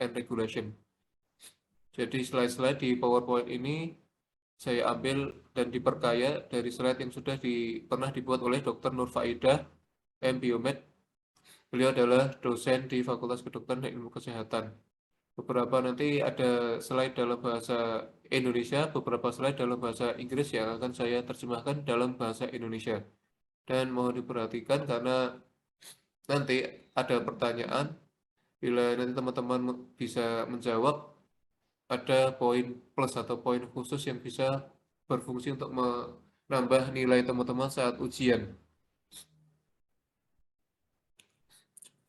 and Regulation. Jadi slide-slide di PowerPoint ini saya ambil dan diperkaya dari slide yang sudah pernah dibuat oleh Dr. Nur Faidah, M. Biomed. Beliau adalah dosen di Fakultas Kedokteran dan Ilmu Kesehatan. Beberapa nanti ada slide dalam bahasa Indonesia, beberapa slide dalam bahasa Inggris yang akan saya terjemahkan dalam bahasa Indonesia. Dan mohon diperhatikan karena nanti ada pertanyaan, bila nanti teman-teman bisa menjawab, ada poin plus atau poin khusus yang bisa berfungsi untuk menambah nilai teman-teman saat ujian.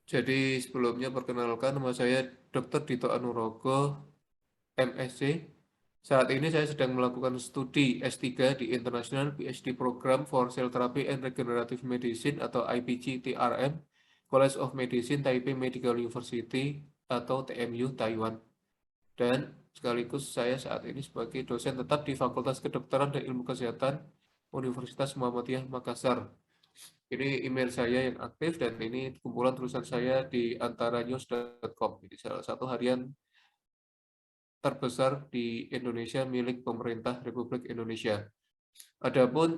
Jadi sebelumnya perkenalkan, nama saya Dr. Dito Anurogo, MSc. Saat ini saya sedang melakukan studi S3 di International PhD Program for Cell Therapy and Regenerative Medicine atau IPG-TRM, College of Medicine Taipei Medical University atau TMU Taiwan. Dan sekaligus saya saat ini sebagai dosen tetap di Fakultas Kedokteran dan Ilmu Kesehatan Universitas Muhammadiyah Makassar. Ini email saya yang aktif dan ini kumpulan tulisan saya di antaranews.com. Ini salah satu harian terbesar di Indonesia milik pemerintah Republik Indonesia. Adapun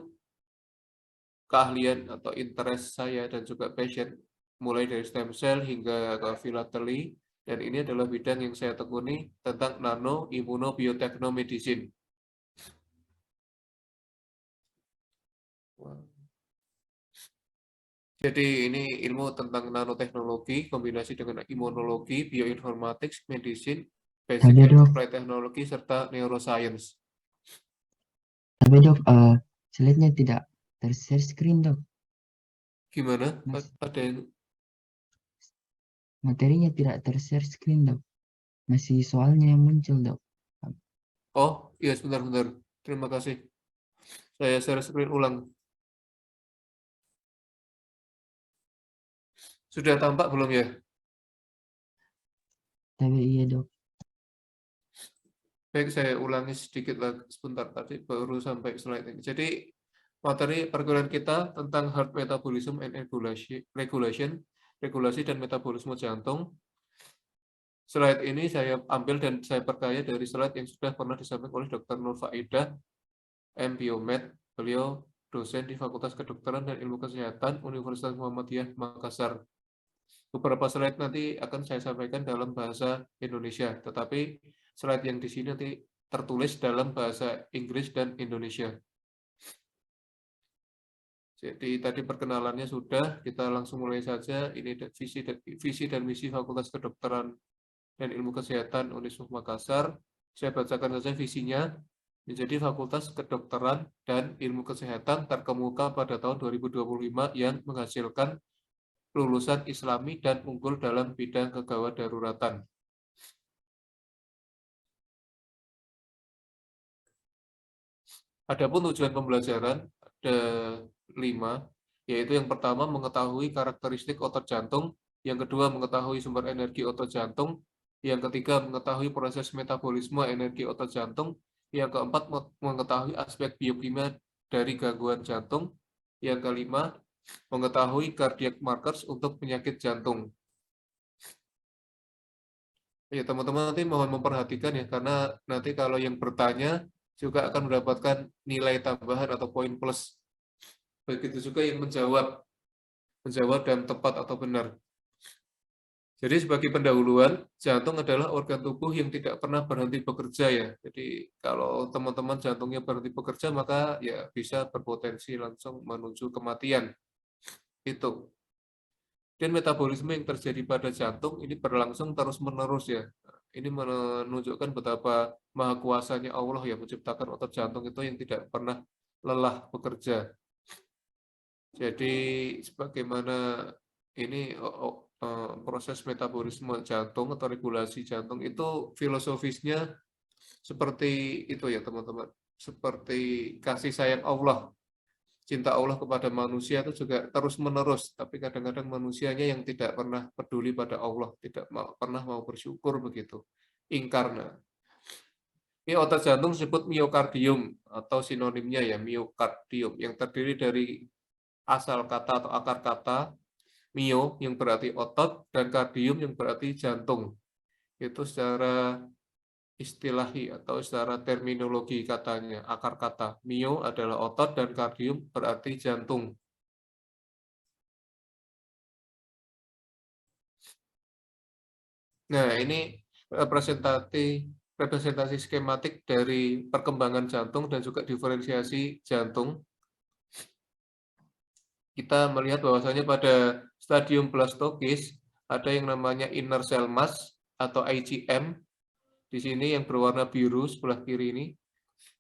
keahlian atau interest saya dan juga passion mulai dari stem cell hingga ke filateli, dan ini adalah bidang yang saya tekuni tentang nano immunobiotechnomedicine. Jadi ini ilmu tentang nanoteknologi kombinasi dengan imunologi, bioinformatics, medicine, basic Tapi and dok, applied technology serta neuroscience. dok, slide-nya tidak ter-share screen dok. Gimana? Mas, Ada yang materinya tidak ter-share screen dok. Masih soalnya yang muncul dok. Oh, iya sebentar. Terima kasih. Saya share screen ulang. Sudah tampak belum ya? Tapi iya dok. Baik, saya ulangi sedikit lagi sebentar tadi baru sampai slide ini. Jadi materi perkuliahan kita tentang heart metabolism and regulasi dan metabolisme jantung. Slide ini saya ambil dan saya perkaya dari slide yang sudah pernah disampaikan oleh Dr. Nur Faidah, M. Biomed. Beliau dosen di Fakultas Kedokteran dan Ilmu Kesehatan Universitas Muhammadiyah Makassar. Beberapa slide nanti akan saya sampaikan dalam bahasa Indonesia, tetapi slide yang di sini nanti tertulis dalam bahasa Inggris dan Indonesia. Jadi tadi perkenalannya sudah, kita langsung mulai saja. Ini visi dan misi Fakultas Kedokteran dan Ilmu Kesehatan Universitas Makassar. Saya bacakan saja visinya. Menjadi Fakultas Kedokteran dan Ilmu Kesehatan terkemuka pada tahun 2025 yang menghasilkan lulusan Islami dan unggul dalam bidang kegawat daruratan. Adapun tujuan pembelajaran ada 5, yaitu yang pertama mengetahui karakteristik otot jantung, yang kedua mengetahui sumber energi otot jantung, yang ketiga mengetahui proses metabolisme energi otot jantung, yang keempat mengetahui aspek biokimia dari gangguan jantung, yang kelima mengetahui cardiac markers untuk penyakit jantung. Ya teman-teman nanti mohon memperhatikan ya, karena nanti kalau yang bertanya juga akan mendapatkan nilai tambahan atau poin plus. Begitu juga yang menjawab dan tepat atau benar. Jadi sebagai pendahuluan, jantung adalah organ tubuh yang tidak pernah berhenti bekerja ya. Jadi kalau teman-teman jantungnya berhenti bekerja, maka ya bisa berpotensi langsung menuju kematian. Itu. Dan metabolisme yang terjadi pada jantung ini berlangsung terus-menerus ya. Ini menunjukkan betapa maha kuasanya Allah yang menciptakan otot jantung itu yang tidak pernah lelah bekerja. Jadi sebagaimana ini proses metabolisme jantung atau regulasi jantung itu filosofisnya seperti itu ya teman-teman. Seperti kasih sayang Allah. Cinta Allah kepada manusia itu juga terus-menerus, tapi kadang-kadang manusianya yang tidak pernah peduli pada Allah, tidak pernah mau bersyukur begitu. Ingkarna. Ini otot jantung disebut miokardium atau sinonimnya ya miokardium yang terdiri dari asal kata atau akar kata mio yang berarti otot dan kardium yang berarti jantung. Itu secara istilahi atau secara terminologi katanya, akar kata. Mio adalah otot dan kardium berarti jantung. Nah, ini representasi skematik dari perkembangan jantung dan juga diferensiasi jantung. Kita melihat bahwasanya pada stadium blastokis ada yang namanya inner cell mass atau IgM. Di sini yang berwarna biru sebelah kiri ini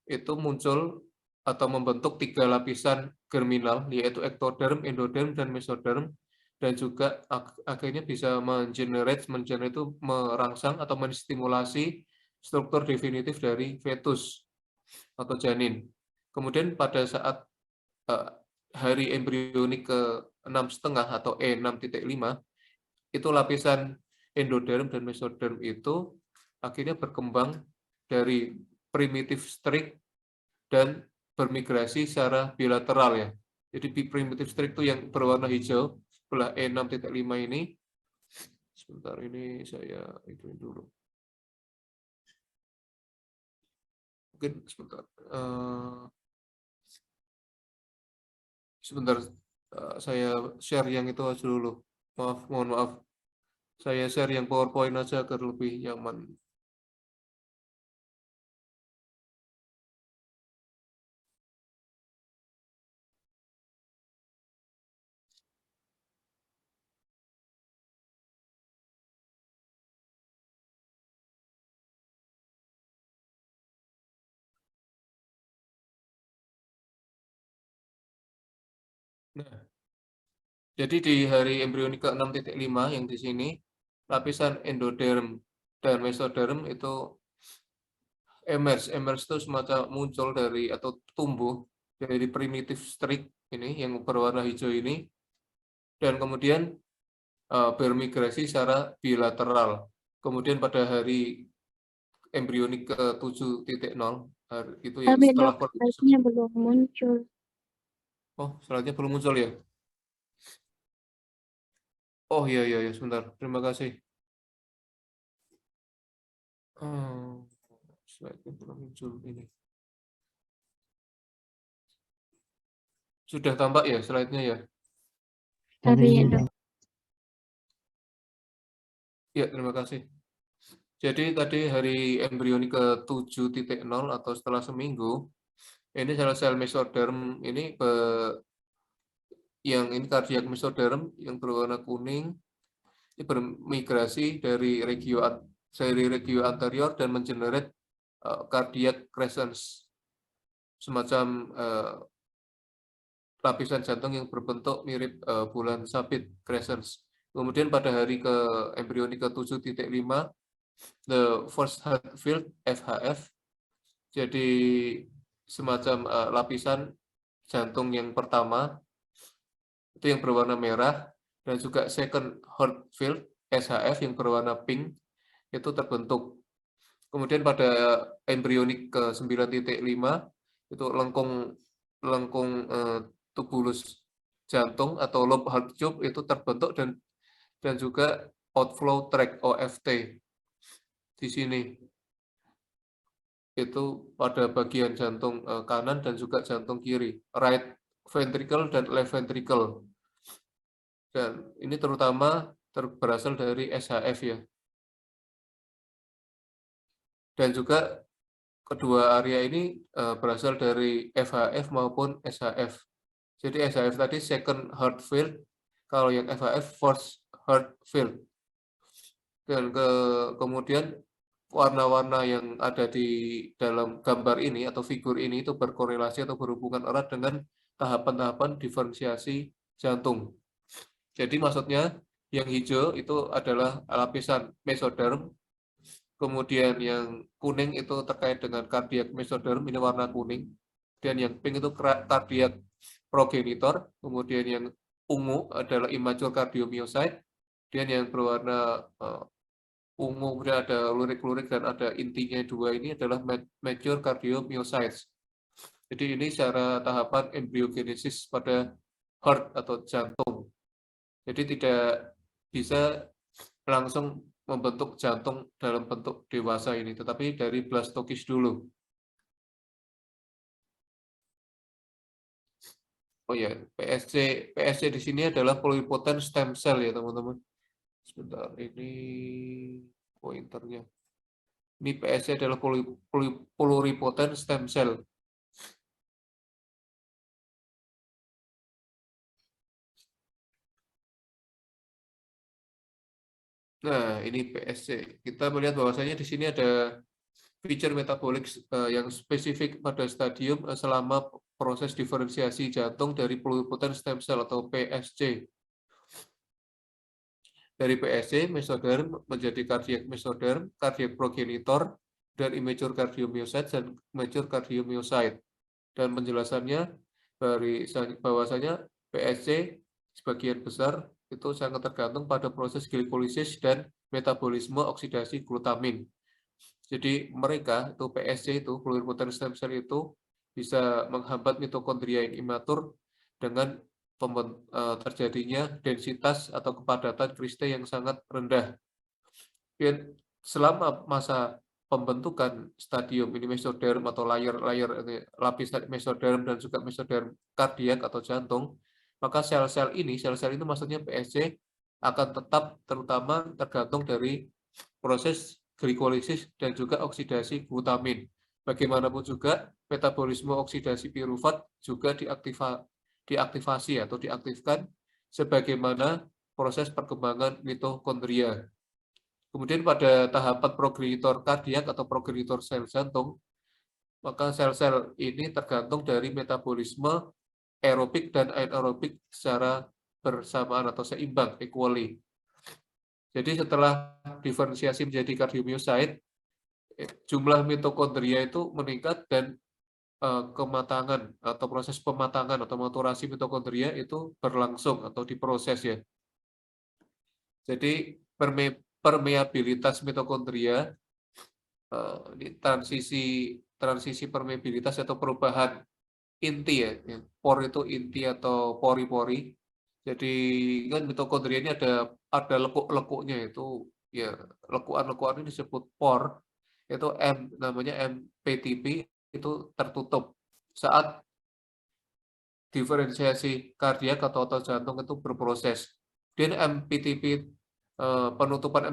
itu muncul atau membentuk 3 lapisan germinal, yaitu ektoderm, endoderm, dan mesoderm, dan juga akhirnya bisa mengenerate itu merangsang atau menstimulasi struktur definitif dari fetus atau janin. Kemudian pada saat hari embrionik ke-6,5 atau E6.5, itu lapisan endoderm dan mesoderm itu akhirnya berkembang dari primitive streak dan bermigrasi secara bilateral ya. Jadi primitive streak itu yang berwarna hijau sebelah E6.5 ini. Sebentar ini saya ituin dulu. Mungkin sebentar. Sebentar saya share yang itu aja dulu. Mohon maaf. Saya share yang PowerPoint aja agar lebih nyaman. Nah, jadi di hari embrionik ke-6.5 yang di sini, lapisan endoderm dan mesoderm itu emerge itu semacam muncul dari atau tumbuh dari primitive streak ini yang berwarna hijau ini, dan kemudian bermigrasi secara bilateral. Kemudian pada hari embrionik ke-7.0 itu ya Tapi setelah dok, slide-nya belum muncul. Oh, slide-nya belum muncul ya? Oh iya iya ya, sebentar. Terima kasih. Slide-nya belum muncul ini. Sudah tampak ya slide-nya ya? Tapi ya Iya, dok. Ya, terima kasih. Jadi tadi hari embrionik ke-7.0 atau setelah seminggu, ini sel-sel mesoderm ini yang ini kardiak mesoderm yang berwarna kuning, ini bermigrasi dari regio anterior dan mengenerate cardiac crescents, semacam lapisan jantung yang berbentuk mirip bulan sabit crescents. Kemudian pada hari embrionik ke-7.5, the first heart field FHF, jadi semacam lapisan jantung yang pertama itu yang berwarna merah, dan juga second heart field SHF yang berwarna pink itu terbentuk. Kemudian pada embrionik ke-9.5 itu lengkung tubulus jantung atau lobe heart tube itu terbentuk, dan juga outflow tract OFT di sini itu pada bagian jantung kanan dan juga jantung kiri, right ventricle dan left ventricle, dan ini terutama berasal dari SHF ya, dan juga kedua area ini berasal dari FHF maupun SHF. Jadi SHF tadi second heart field, kalau yang FHF first heart field. Dan kemudian warna-warna yang ada di dalam gambar ini atau figur ini itu berkorelasi atau berhubungan erat dengan tahapan-tahapan diferensiasi jantung. Jadi maksudnya yang hijau itu adalah lapisan mesoderm, kemudian yang kuning itu terkait dengan cardiac mesoderm, ini warna kuning, dan yang pink itu cardiac progenitor, kemudian yang ungu adalah immature cardiomyocyte, dan yang berwarna ungu, kemudian ada lurik-lurik dan ada intinya dua ini adalah mature cardiomyocytes. Jadi ini secara tahapan embryogenesis pada heart atau jantung. Jadi tidak bisa langsung membentuk jantung dalam bentuk dewasa ini, tetapi dari blastokis dulu. Oh ya, PSC di sini adalah pluripotent stem cell ya teman-teman. Sebentar, ini pointernya. Ini PSC adalah pluripotent stem cell. Nah, ini PSC. Kita melihat bahwasanya di sini ada feature metabolik yang spesifik pada stadium selama proses diferensiasi jantung dari pluripotent stem cell atau PSC. Dari PSC, mesoderm menjadi cardiac mesoderm, cardiac progenitor, dan immature cardiomyocyte dan mature cardiomyocyte. Dan penjelasannya dari bahwasanya PSC sebagian besar itu sangat tergantung pada proses glikolisis dan metabolisme oksidasi glutamin. Jadi mereka itu PSC itu pluripotent stem cell itu bisa menghambat mitokondria yang imatur dengan terjadinya densitas atau kepadatan kriste yang sangat rendah. Dan selama masa pembentukan stadium ini mesoderm atau lapis mesoderm dan juga mesoderm kardiak atau jantung, maka sel-sel ini maksudnya PSC akan tetap terutama tergantung dari proses glikolisis dan juga oksidasi glutamin. Bagaimanapun juga metabolisme oksidasi pirufat juga diaktifasi atau diaktifkan sebagaimana proses perkembangan mitokondria. Kemudian pada tahapan progenitor kardiak atau progenitor sel jantung, maka sel-sel ini tergantung dari metabolisme aerobik dan anaerobik secara bersamaan atau seimbang, equally. Jadi setelah diferensiasi menjadi cardiomyocyte, jumlah mitokondria itu meningkat dan kematangan atau proses pematangan atau maturasi mitokondria itu berlangsung atau diproses ya. Jadi permeabilitas mitokondria ini transisi permeabilitas atau perubahan inti ya. Por itu inti atau pori-pori. Jadi kan mitokondria ini ada lekuk-lekuknya itu ya, lekukan-lekukan ini disebut por. Itu namanya MPTP itu tertutup saat diferensiasi kardiak atau otot jantung itu berproses. Dan penutupan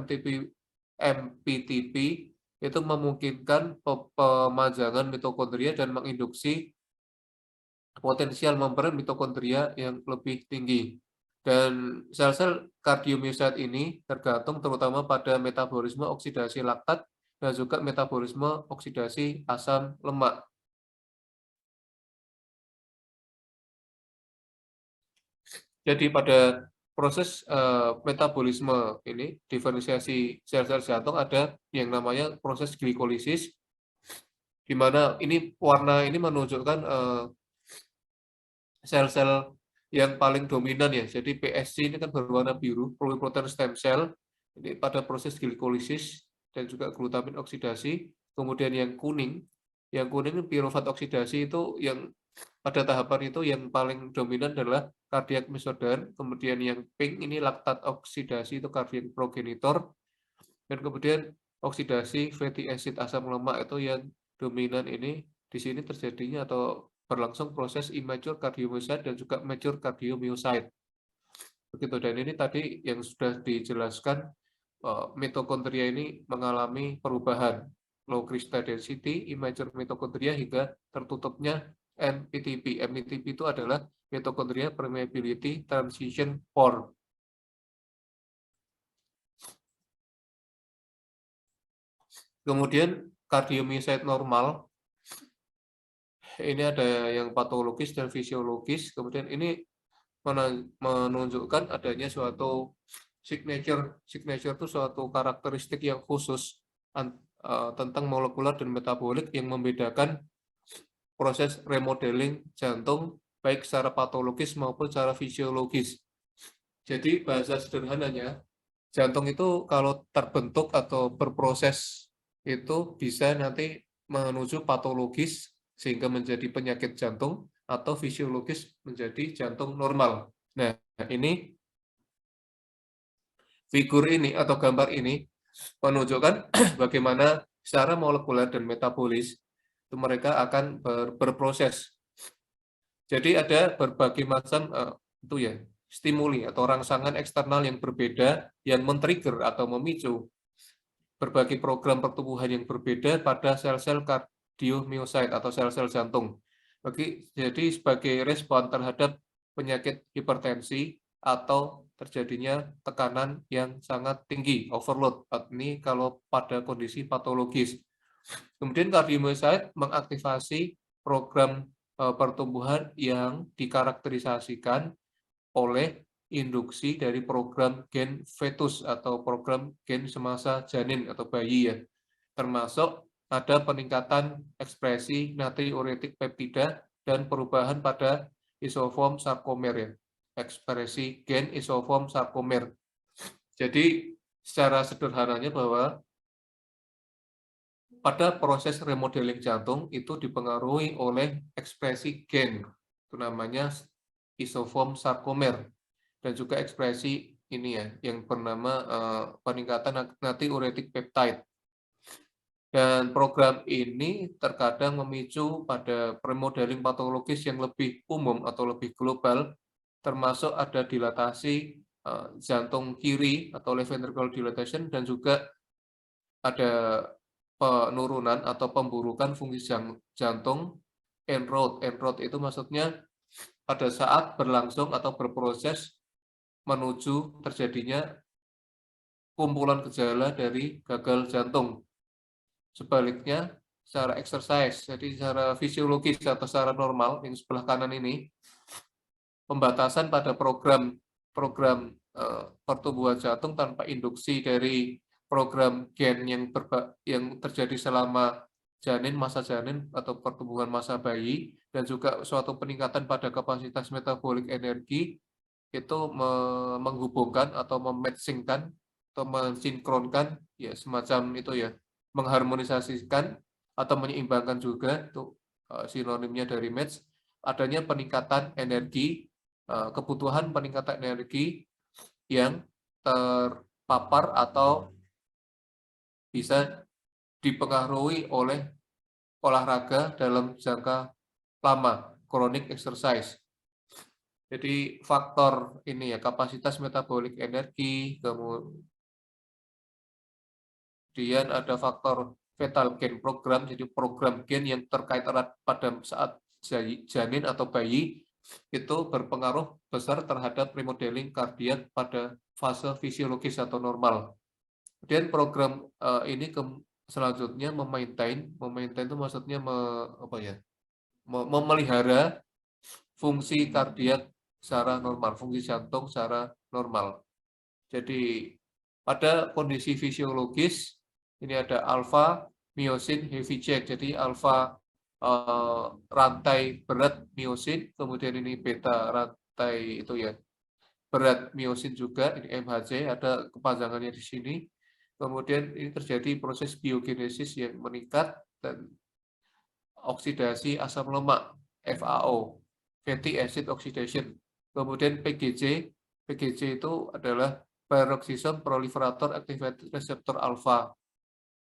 MPTP itu memungkinkan pemajangan mitokondria dan menginduksi potensial membran mitokondria yang lebih tinggi. Dan sel-sel cardiomyocyte ini tergantung terutama pada metabolisme oksidasi laktat dan juga metabolisme oksidasi asam lemak. Jadi pada proses metabolisme ini, diferensiasi sel-sel jantung ada yang namanya proses glikolisis, di mana ini warna ini menunjukkan sel-sel yang paling dominan ya. Jadi PSC ini kan berwarna biru, pluripotent stem cell, ini pada proses glikolisis dan juga glutamin oksidasi. Kemudian yang kuning pirufat oksidasi itu yang pada tahapan itu yang paling dominan adalah cardiac mesoderm, kemudian yang pink ini laktat oksidasi itu cardiac progenitor, dan kemudian oksidasi fatty acid asam lemak itu yang dominan ini di sini terjadinya atau berlangsung proses immature cardiomyocyte dan juga mature cardiomyocyte. Begitu, dan ini tadi yang sudah dijelaskan mitokondria ini mengalami perubahan low crystal density, immature mitokondria hingga tertutupnya MPTP. MPTP itu adalah mitochondria permeability transition pore. Kemudian cardiomyocyte normal, ini ada yang patologis dan fisiologis. Kemudian ini menunjukkan adanya suatu signature itu suatu karakteristik yang khusus tentang molekular dan metabolik yang membedakan proses remodeling jantung baik secara patologis maupun secara fisiologis. Jadi bahasa sederhananya, jantung itu kalau terbentuk atau berproses itu bisa nanti menuju patologis sehingga menjadi penyakit jantung atau fisiologis menjadi jantung normal. Nah, ini figur ini atau gambar ini menunjukkan bagaimana secara molekuler dan metabolis itu mereka akan berproses. Jadi ada berbagai macam itu ya stimuli atau rangsangan eksternal yang berbeda yang men-trigger atau memicu berbagai program pertumbuhan yang berbeda pada sel-sel kardiomyosit atau sel-sel jantung. Jadi sebagai respon terhadap penyakit hipertensi atau terjadinya tekanan yang sangat tinggi, overload. Ini kalau pada kondisi patologis. Kemudian kardiomyosit mengaktifasi program pertumbuhan yang dikarakterisasikan oleh induksi dari program gen fetus atau program gen semasa janin atau bayi ya. Termasuk ada peningkatan ekspresi natriuretik peptida dan perubahan pada isoform sarkomer ya. Ekspresi gen isoform sarkomer. Jadi secara sederhananya bahwa pada proses remodeling jantung itu dipengaruhi oleh ekspresi gen, itu namanya isoform sarkomer, dan juga ekspresi ini ya, yang bernama peningkatan natriuretik peptide. Dan program ini terkadang memicu pada remodeling patologis yang lebih umum atau lebih global, termasuk ada dilatasi jantung kiri atau left ventricular dilatation, dan juga ada penurunan atau pemburukan fungsi jantung en-route. En-route itu maksudnya pada saat berlangsung atau berproses menuju terjadinya kumpulan gejala dari gagal jantung. Sebaliknya, secara exercise, jadi secara fisiologis atau secara normal, yang sebelah kanan ini, pembatasan pada program pertumbuhan jantung tanpa induksi dari program gen yang terjadi selama masa janin atau pertumbuhan masa bayi, dan juga suatu peningkatan pada kapasitas metabolik energi itu menghubungkan atau mematchingkan atau mensinkronkan ya semacam itu ya, mengharmonisasikan atau menyeimbangkan juga itu sinonimnya dari match, adanya peningkatan energi, kebutuhan peningkatan energi yang terpapar atau bisa dipengaruhi oleh olahraga dalam jangka lama, chronic exercise. Jadi faktor ini ya, kapasitas metabolik energi, kemudian ada faktor fetal gain program, jadi program gen yang terkait erat pada saat janin atau bayi, itu berpengaruh besar terhadap remodeling kardiak pada fase fisiologis atau normal. Kemudian program ini selanjutnya memaintain itu maksudnya memelihara fungsi kardiak secara normal, fungsi jantung secara normal. Jadi pada kondisi fisiologis ini ada alfa myosin heavy chain, jadi alfa rantai berat myosin, kemudian ini beta rantai itu ya berat myosin juga, ini MHC, ada kepanjangannya di sini. Kemudian ini terjadi proses biogenesis yang meningkat dan oksidasi asam lemak FAO, fatty acid oxidation. Kemudian PGC itu adalah peroxisome proliferator activated receptor alpha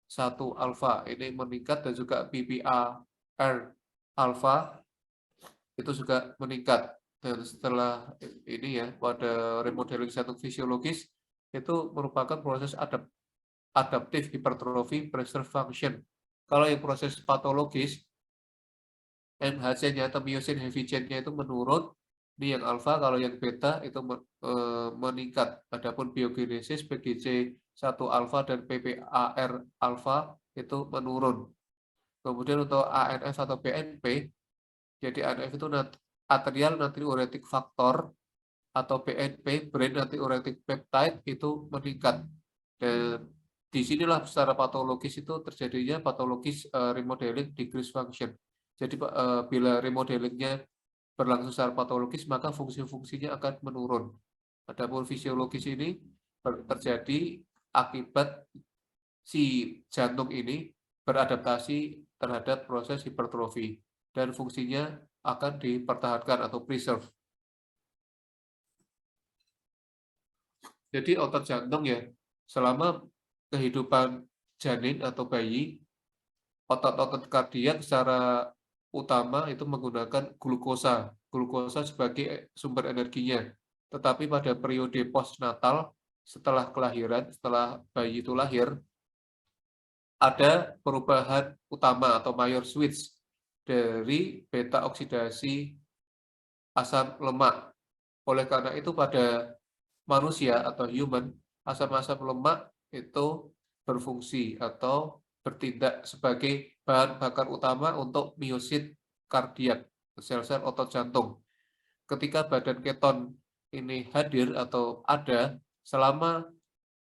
1 alpha, ini meningkat, dan juga PPAR alpha itu juga meningkat. Dan setelah ini ya, pada remodeling jantung fisiologis itu merupakan proses adaptif hipertrofi preserve function. Kalau yang proses patologis, MHC-nya atau myosin heavy chain-nya itu menurun, ini yang alfa. Kalau yang beta itu meningkat. Adapun biogenesis PGC 1 alfa dan PPAR alfa itu menurun. Kemudian untuk ANF atau BNP, jadi ANF itu arterial natriuretic factor atau BNP, brain natriuretic peptide, itu meningkat. Dan disinilah secara patologis itu terjadinya patologis remodeling decrease function. Jadi bila remodelingnya berlangsung secara patologis, maka fungsi-fungsinya akan menurun. Adapun fisiologis ini terjadi akibat si jantung ini beradaptasi terhadap proses hipertrofi dan fungsinya akan dipertahankan atau preserve. Jadi otot jantung ya, selama kehidupan janin atau bayi, otot-otot kardiak secara utama itu menggunakan glukosa. Glukosa sebagai sumber energinya. Tetapi pada periode postnatal, setelah kelahiran, setelah bayi itu lahir, ada perubahan utama atau major switch dari beta oksidasi asam lemak. Oleh karena itu pada manusia atau human, asam-asam lemak itu berfungsi atau bertindak sebagai bahan bakar utama untuk miosit kardiak, sel-sel otot jantung. Ketika badan keton ini hadir atau ada, selama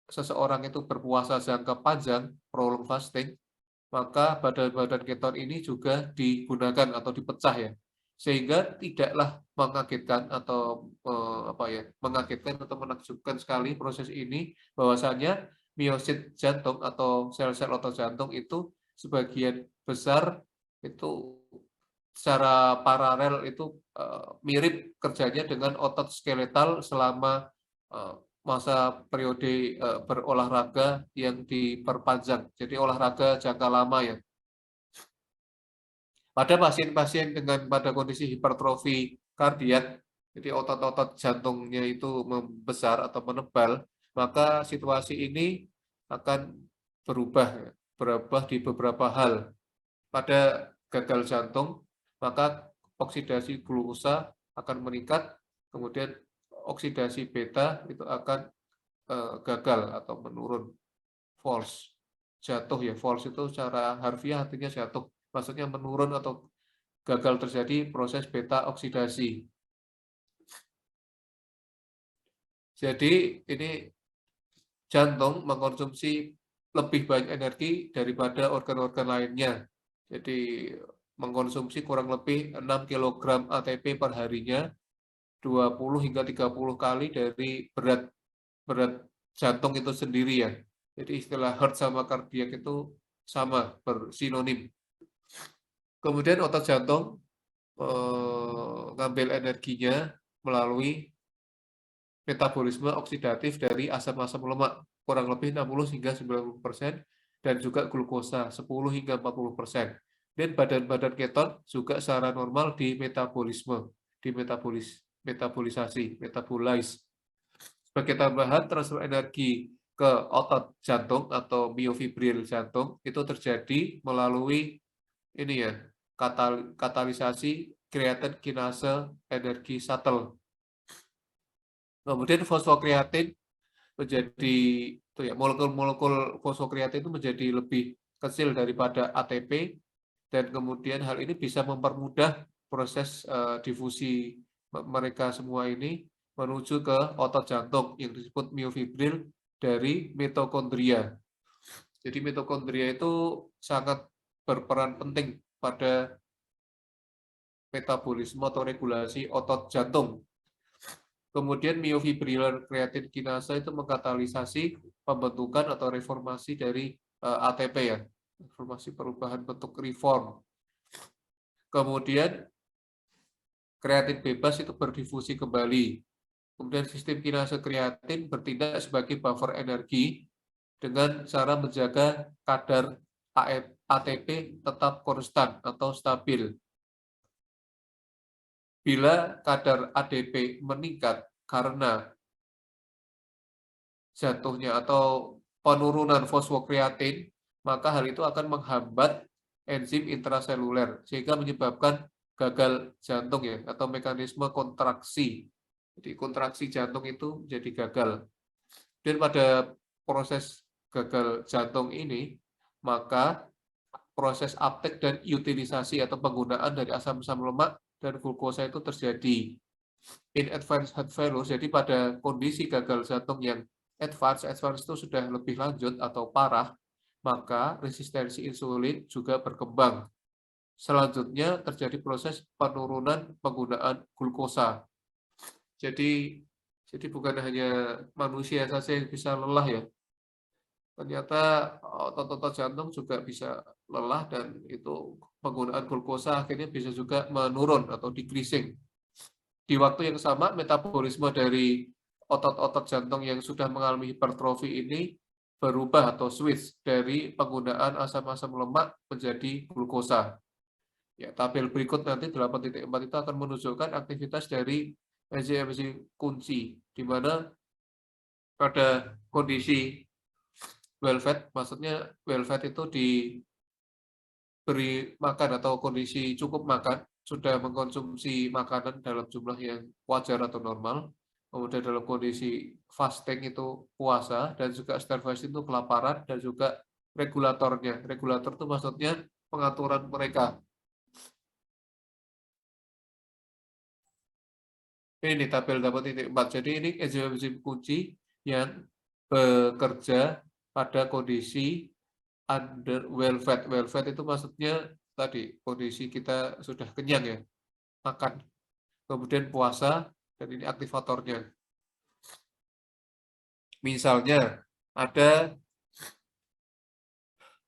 seseorang itu berpuasa jangka panjang, prolonged fasting, maka badan-badan keton ini juga digunakan atau dipecah ya, sehingga tidaklah mengagetkan atau mengagetkan atau menakjubkan sekali proses ini, bahwasanya miosit jantung atau sel-sel otot jantung itu sebagian besar itu secara paralel itu mirip kerjanya dengan otot skeletal selama masa periode berolahraga yang diperpanjang. Jadi olahraga jangka lama ya. Pada pasien-pasien pada kondisi hipertrofi kardiak, jadi otot-otot jantungnya itu membesar atau menebal, maka situasi ini akan berubah di beberapa hal. Pada gagal jantung, maka oksidasi glukosa akan meningkat, kemudian oksidasi beta itu akan gagal atau menurun, false, jatuh ya, false itu secara harfiah artinya jatuh, maksudnya menurun atau gagal terjadi proses beta oksidasi. Jadi ini jantung mengkonsumsi lebih banyak energi daripada organ-organ lainnya. Jadi mengkonsumsi kurang lebih 6 kg ATP per harinya, 20 hingga 30 kali dari berat jantung itu sendiri ya. Jadi istilah heart sama kardiak itu sama, bersinonim. Kemudian otot jantung mengambil energinya melalui metabolisme oksidatif dari asam-asam lemak kurang lebih 60 hingga 90% dan juga glukosa 10 hingga 40%. Dan badan-badan keton juga secara normal metabolisasi. Sebagai tambahan, transfer energi ke otot jantung atau miofibril jantung itu terjadi melalui ini ya, katalisasi kreatin kinase energi shuttle. Kemudian fosfokreatin menjadi itu ya, molekul-molekul fosfokreatin itu menjadi lebih kecil daripada ATP, dan kemudian hal ini bisa mempermudah proses difusi mereka semua ini menuju ke otot jantung yang disebut miofibril dari mitokondria. Jadi mitokondria itu sangat berperan penting pada metabolisme atau regulasi otot jantung. Kemudian miofibrilar kreatin kinase itu mengkatalisasi pembentukan atau reformasi dari ATP ya, reformasi perubahan bentuk reform. Kemudian kreatin bebas itu berdifusi kembali. Kemudian sistem kinase kreatin bertindak sebagai buffer energi dengan cara menjaga kadar ATP tetap konstan atau stabil. Bila kadar ADP meningkat karena jatuhnya atau penurunan fosfokreatin, maka hal itu akan menghambat enzim intraseluler sehingga menyebabkan gagal jantung ya, atau mekanisme kontraksi. Jadi kontraksi jantung itu jadi gagal. Dan pada proses gagal jantung ini, maka proses uptake dan utilisasi atau penggunaan dari asam-asam lemak dan glukosa itu terjadi in advanced heart failure. Jadi pada kondisi gagal jantung yang advance itu sudah lebih lanjut atau parah, maka resistensi insulin juga berkembang. Selanjutnya terjadi proses penurunan penggunaan glukosa. Jadi bukan hanya manusia saja yang bisa lelah ya. Ternyata otot-otot jantung juga bisa lelah, dan itu penggunaan glukosa akhirnya bisa juga menurun atau decreasing. Di waktu yang sama, metabolisme dari otot-otot jantung yang sudah mengalami hipertrofi ini berubah atau switch dari penggunaan asam-asam lemak menjadi glukosa. Ya, tabel berikut nanti 8.4 itu akan menunjukkan aktivitas dari enzim-enzim kunci, di mana pada kondisi well fed, maksudnya well fed itu diberi makan atau kondisi cukup makan, sudah mengkonsumsi makanan dalam jumlah yang wajar atau normal, kemudian dalam kondisi fasting itu puasa, dan juga starvation itu kelaparan, dan juga regulatornya. Regulator itu maksudnya pengaturan mereka. Ini nih tabel 8.4. Jadi ini enzim-enzim kunci yang bekerja pada kondisi under well fed. Well fed itu maksudnya tadi kondisi kita sudah kenyang ya, makan. Kemudian puasa, dan ini aktivatornya. Misalnya ada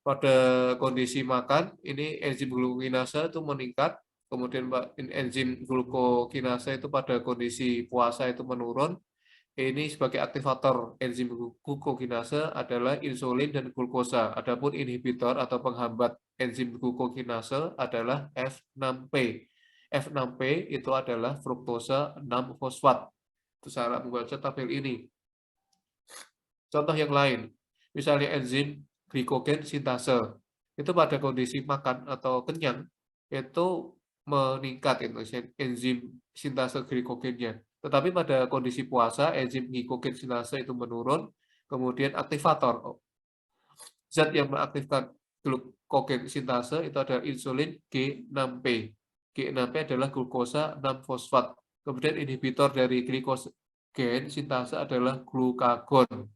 pada kondisi makan, ini enzim glukokinase itu meningkat, kemudian enzim glukokinase itu pada kondisi puasa itu menurun. Ini sebagai aktivator enzim glukokinase adalah insulin dan glukosa. Adapun inhibitor atau penghambat enzim glukokinase adalah F6P. F6P itu adalah fruktosa 6 fosfat. Itu cara membaca tabel ini. Contoh yang lain, misalnya enzim glikogen sintase. Itu pada kondisi makan atau kenyang, itu meningkat itu enzim sintase glikogennya. Tetapi pada kondisi puasa, enzim glikogen sintase itu menurun, kemudian aktivator. Zat yang mengaktifkan glikogen sintase itu adalah insulin G6P. G6P adalah glukosa 6 fosfat. Kemudian inhibitor dari glikogen sintase adalah glukagon.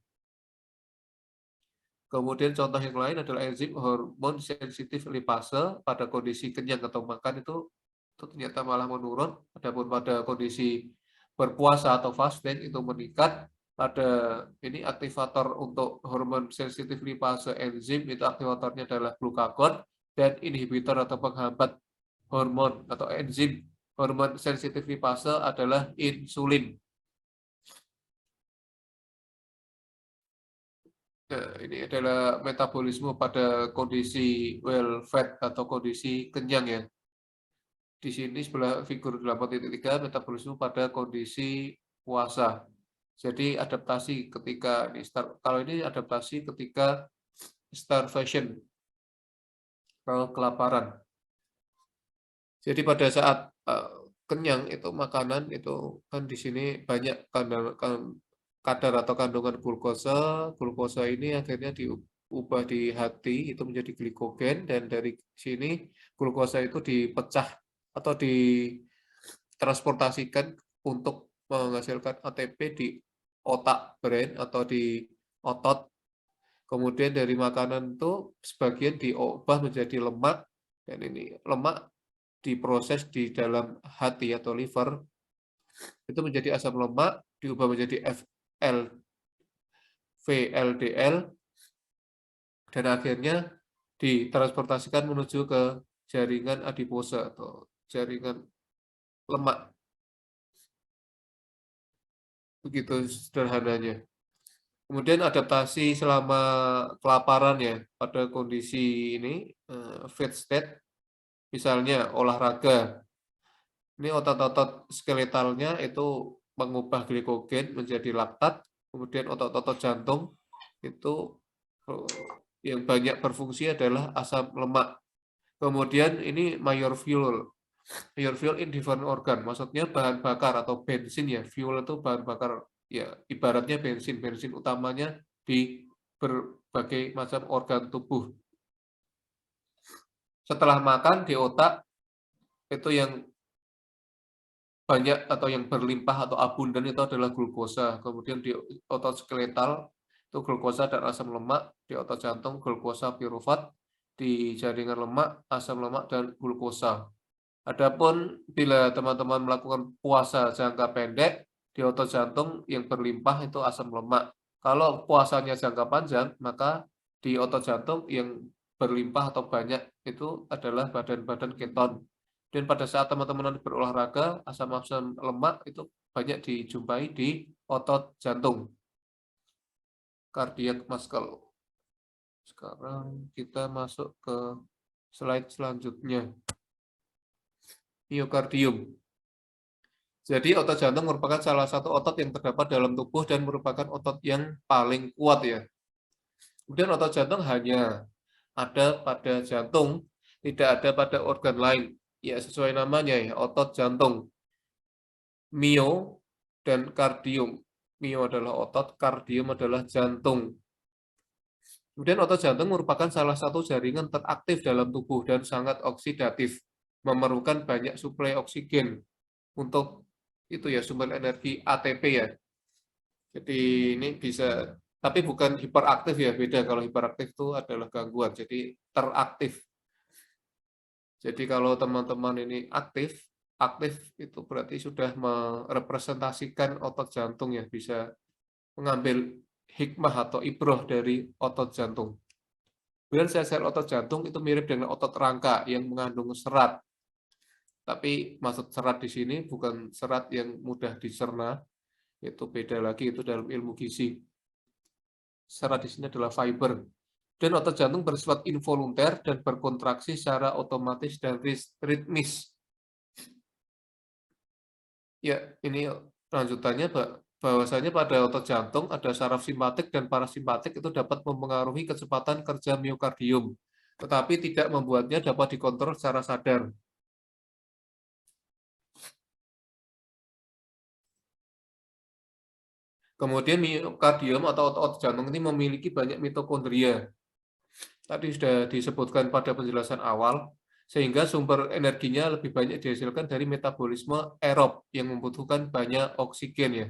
Kemudian contoh yang lain adalah enzim hormon sensitif lipase pada kondisi kenyang atau makan itu ternyata malah menurun. Adapun pada kondisi berpuasa atau fasting itu meningkat. Pada ini aktivator untuk hormon sensitif lipase enzim itu aktivatornya adalah glukagon, dan inhibitor atau penghambat hormon atau enzim hormon sensitif lipase adalah insulin. Nah, ini adalah metabolisme pada kondisi well fed atau kondisi kenyang ya. Di sini sebelah figur 8.3 metabolisme pada kondisi puasa. Jadi adaptasi ketika kalau ini adaptasi ketika starvation, kalau kelaparan. Jadi pada saat kenyang itu makanan itu kan di sini banyak kadar atau kandungan glukosa. Glukosa ini akhirnya diubah di hati itu menjadi glikogen, dan dari sini glukosa itu dipecah atau ditransportasikan untuk menghasilkan ATP di otak brain atau di otot. Kemudian dari makanan itu sebagian diubah menjadi lemak, dan ini lemak diproses di dalam hati atau liver itu menjadi asam lemak, diubah menjadi VLDL, dan akhirnya ditransportasikan menuju ke jaringan adiposa atau jaringan lemak. Begitu sederhananya. Kemudian adaptasi selama kelaparan ya pada kondisi ini fed state, misalnya olahraga. Ini otot-otot skeletalnya itu mengubah glikogen menjadi laktat, kemudian otot-otot jantung itu yang banyak berfungsi adalah asam lemak. Kemudian ini mayor fuel in different organ, maksudnya bahan bakar atau bensin ya. Fuel itu bahan bakar ya, ibaratnya bensin utamanya di berbagai macam organ tubuh. Setelah makan di otak itu yang banyak atau yang berlimpah atau abundan itu adalah glukosa. Kemudian di otot skeletal itu glukosa dan asam lemak, di otot jantung glukosa pirufat, di jaringan lemak asam lemak dan glukosa. Adapun bila teman-teman melakukan puasa jangka pendek, di otot jantung yang berlimpah itu asam lemak. Kalau puasanya jangka panjang, maka di otot jantung yang berlimpah atau banyak itu adalah badan-badan keton. Dan pada saat teman-teman berolahraga, asam-asam lemak itu banyak dijumpai di otot jantung, cardiac muscle. Sekarang kita masuk ke slide selanjutnya. Miokardium. Jadi otot jantung merupakan salah satu otot yang terdapat dalam tubuh dan merupakan otot yang paling kuat ya. Kemudian otot jantung hanya ada pada jantung, tidak ada pada organ lain. Ya sesuai namanya ya, otot jantung. Mio dan kardium. Mio adalah otot, kardium adalah jantung. Kemudian otot jantung merupakan salah satu jaringan teraktif dalam tubuh dan sangat oksidatif, memerlukan banyak suplai oksigen untuk itu ya sumber energi ATP ya. Jadi ini bisa, tapi bukan hiperaktif ya, beda. Kalau hiperaktif itu adalah gangguan, jadi teraktif. Jadi kalau teman-teman ini aktif itu berarti sudah merepresentasikan otot jantung ya, bisa mengambil hikmah atau ibroh dari otot jantung. Kemudian sel-sel otot jantung itu mirip dengan otot rangka yang mengandung serat. Tapi maksud serat di sini bukan serat yang mudah dicerna, itu beda lagi, itu dalam ilmu gizi. Serat di sini adalah fiber. Dan otot jantung bersifat involunter dan berkontraksi secara otomatis dan ritmis. Ya, ini lanjutannya, Pak. Bahwasanya pada otot jantung ada saraf simpatik dan parasimpatik itu dapat mempengaruhi kecepatan kerja miokardium, tetapi tidak membuatnya dapat dikontrol secara sadar. Kemudian miokardium atau otot jantung ini memiliki banyak mitokondria. Tadi sudah disebutkan pada penjelasan awal, sehingga sumber energinya lebih banyak dihasilkan dari metabolisme aerob yang membutuhkan banyak oksigen ya.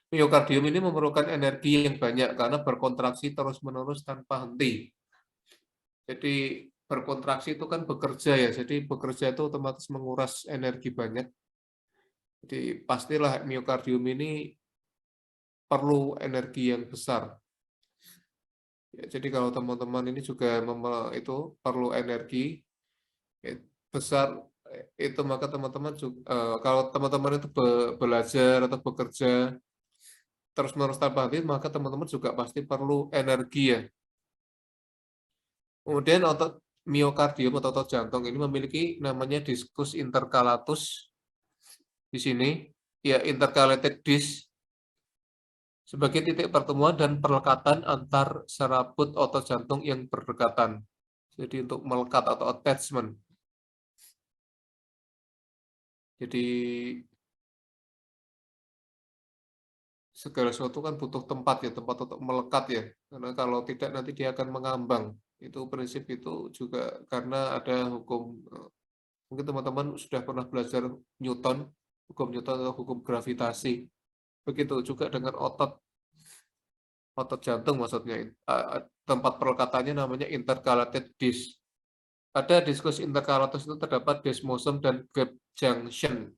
Miokardium ini memerlukan energi yang banyak karena berkontraksi terus-menerus tanpa henti. Jadi berkontraksi itu kan bekerja ya, jadi bekerja itu otomatis menguras energi banyak. Jadi pastilah miokardium ini perlu energi yang besar. Ya, jadi kalau teman-teman ini juga itu perlu energi besar, itu maka teman-teman kalau teman-teman itu belajar atau bekerja terus-menerus tanpa henti, maka teman-teman juga pasti perlu energi ya. Kemudian otot miokardium atau otot jantung ini memiliki namanya diskus intercalatus di sini, ya intercalated disc sebagai titik pertemuan dan perlekatan antar serabut otot jantung yang berdekatan. Jadi untuk melekat atau attachment. Jadi segala sesuatu kan butuh tempat ya, tempat untuk melekat ya. Karena kalau tidak nanti dia akan mengambang. Itu prinsip itu juga karena ada hukum, mungkin teman-teman sudah pernah belajar Newton, hukum Newton atau hukum gravitasi. Begitu juga dengan otot jantung maksudnya. Tempat pelekatannya namanya intercalated disc. Pada diskus intercalatus itu terdapat desmosum dan gap junction.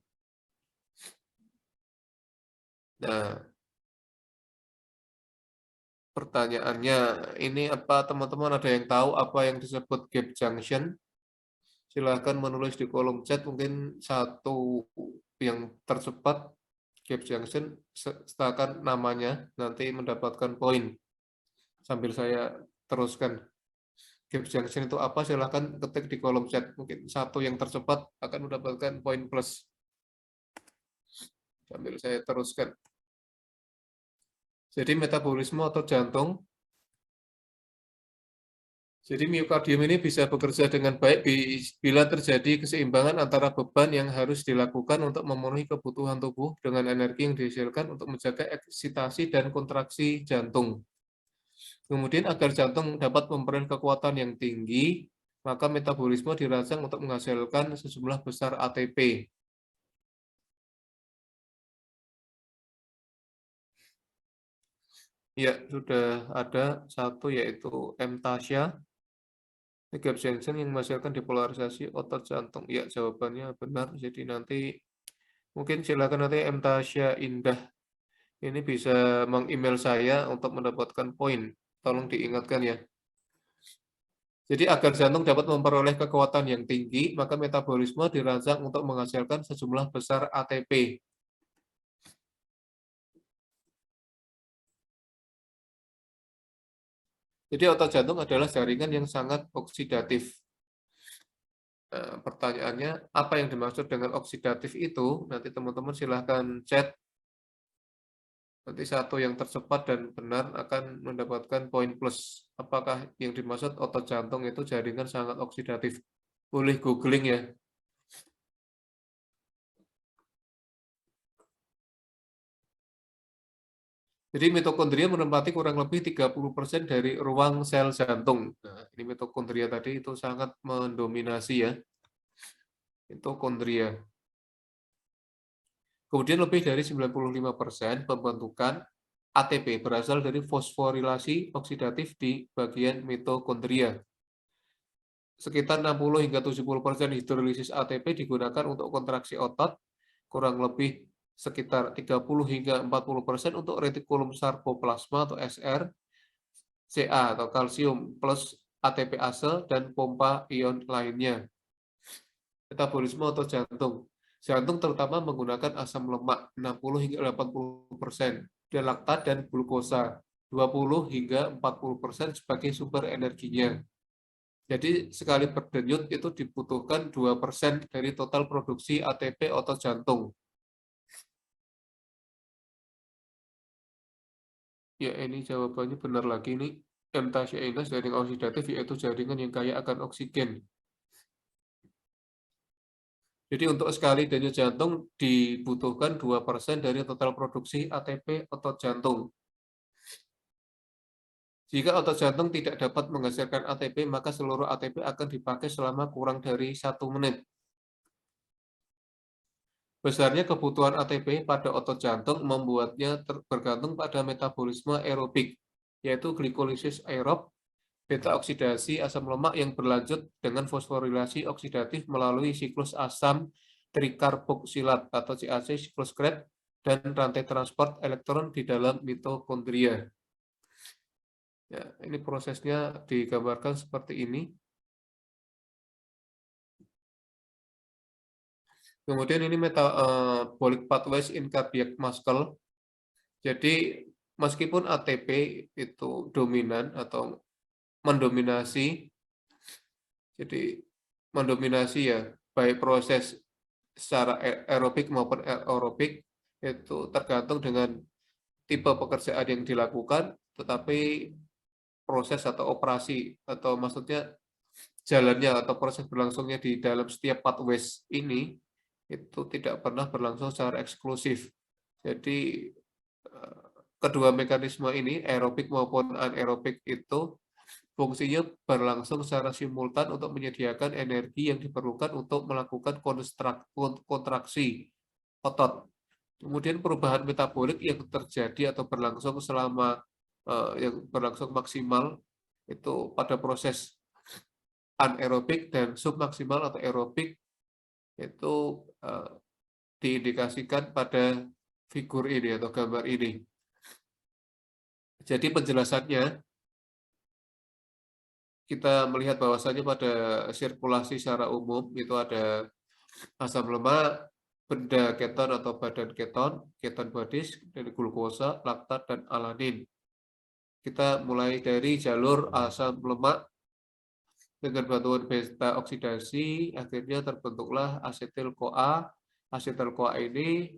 Nah, pertanyaannya, ini apa teman-teman ada yang tahu apa yang disebut gap junction? Silahkan menulis di kolom chat, mungkin satu yang tercepat gap junction, sertakan namanya, nanti mendapatkan poin. Sambil saya teruskan. Gap junction itu apa? Silahkan ketik di kolom chat. Mungkin satu yang tercepat akan mendapatkan poin plus. Sambil saya teruskan. Jadi metabolisme atau jantung. Jadi miokardium ini bisa bekerja dengan baik bila terjadi keseimbangan antara beban yang harus dilakukan untuk memenuhi kebutuhan tubuh dengan energi yang dihasilkan untuk menjaga eksitasi dan kontraksi jantung. Kemudian agar jantung dapat memperoleh kekuatan yang tinggi, maka metabolisme dirancang untuk menghasilkan sejumlah besar ATP. Ya, sudah ada satu yaitu mTASHA. Gap junction yang menghasilkan depolarisasi otot jantung. Ya, jawabannya benar. Jadi nanti mungkin silakan nanti mTASHA Indah ini bisa meng-email saya untuk mendapatkan poin. Tolong diingatkan ya. Jadi agar jantung dapat memperoleh kekuatan yang tinggi, maka metabolisme dirancang untuk menghasilkan sejumlah besar ATP. Jadi otot jantung adalah jaringan yang sangat oksidatif. Pertanyaannya, apa yang dimaksud dengan oksidatif itu? Nanti teman-teman silahkan chat. Nanti satu yang tercepat dan benar akan mendapatkan poin plus. Apakah yang dimaksud otot jantung itu jaringan sangat oksidatif? Boleh googling ya. Jadi mitokondria menempati kurang lebih 30% dari ruang sel jantung. Nah, ini mitokondria tadi itu sangat mendominasi ya. Mitokondria. Kemudian lebih dari 95% pembentukan ATP berasal dari fosforilasi oksidatif di bagian mitokondria. Sekitar 60 hingga 70% hidrolisis ATP digunakan untuk kontraksi otot, kurang lebih sekitar 30 hingga 40% untuk retikulum sarkoplasma atau SR, Ca atau kalsium plus ATPase dan pompa ion lainnya. Metabolisme otot jantung. Jantung terutama menggunakan asam lemak 60 hingga 80%, dan laktat dan glukosa 20 hingga 40% sebagai sumber energinya. Jadi sekali berdenyut itu dibutuhkan 2% dari total produksi ATP otot jantung. Ya, ini jawabannya benar lagi nih. M-Tasia jaringan oksidatif yaitu jaringan yang kaya akan oksigen. Jadi untuk sekali denyut jantung dibutuhkan 2% dari total produksi ATP otot jantung. Jika otot jantung tidak dapat menghasilkan ATP, maka seluruh ATP akan dipakai selama kurang dari 1 menit. Besarnya kebutuhan ATP pada otot jantung membuatnya bergantung pada metabolisme aerobik, yaitu glikolisis aerob, beta oksidasi asam lemak yang berlanjut dengan fosforilasi oksidatif melalui siklus asam trikarboksilat atau CAC, siklus Krebs, dan rantai transport elektron di dalam mitokondria. Ya, ini prosesnya digambarkan seperti ini. Kemudian ini metabolic pathways in cardiac muscle. Jadi meskipun ATP itu dominan atau mendominasi, jadi mendominasi ya, baik proses secara aerobik maupun aerobik itu tergantung dengan tipe pekerjaan yang dilakukan, tetapi proses atau operasi atau maksudnya jalannya atau proses berlangsungnya di dalam setiap pathways ini itu tidak pernah berlangsung secara eksklusif. Jadi kedua mekanisme ini, aerobik maupun anaerobik itu fungsinya berlangsung secara simultan untuk menyediakan energi yang diperlukan untuk melakukan kontraksi otot. Kemudian perubahan metabolik yang terjadi atau berlangsung selama yang berlangsung maksimal itu pada proses anaerobik dan submaksimal atau aerobik itu diindikasikan pada figur ini atau gambar ini. Jadi penjelasannya, kita melihat bahwasannya pada sirkulasi secara umum itu ada asam lemak, benda keton atau badan keton, keton bodies, dari glukosa, laktat, dan alanin. Kita mulai dari jalur asam lemak dengan bantuan beta oksidasi, akhirnya terbentuklah asetil-CoA. Asetil-CoA ini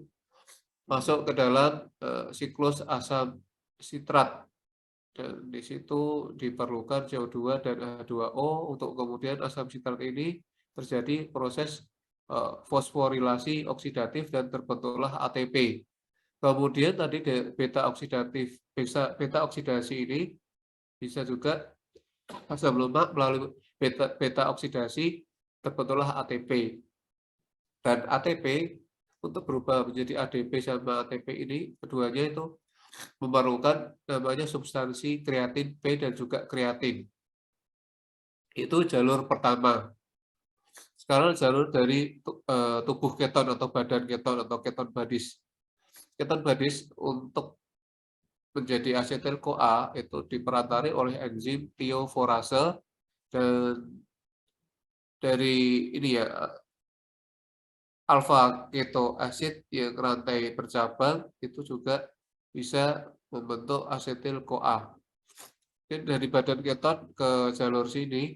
masuk ke dalam siklus asam sitrat. Dan di situ diperlukan CO2 dan H2O untuk kemudian asam sitrat ini terjadi proses fosforilasi oksidatif dan terbentuklah ATP. Kemudian tadi beta oksidasi ini bisa juga asam lemak melalui beta oksidasi terbentuklah ATP. Dan ATP untuk berubah menjadi ADP sama ATP ini keduanya itu memerlukan namanya substansi kreatin P dan juga kreatin. Itu jalur pertama. Sekarang jalur dari tubuh keton atau badan keton atau keton bodies. Keton bodies untuk menjadi asetil-CoA itu diperantari oleh enzim thioforase Dan dari ini ya, alfa keto acid yang rantai bercabang itu juga bisa membentuk asetil-CoA. Dan dari badan keton ke jalur sini,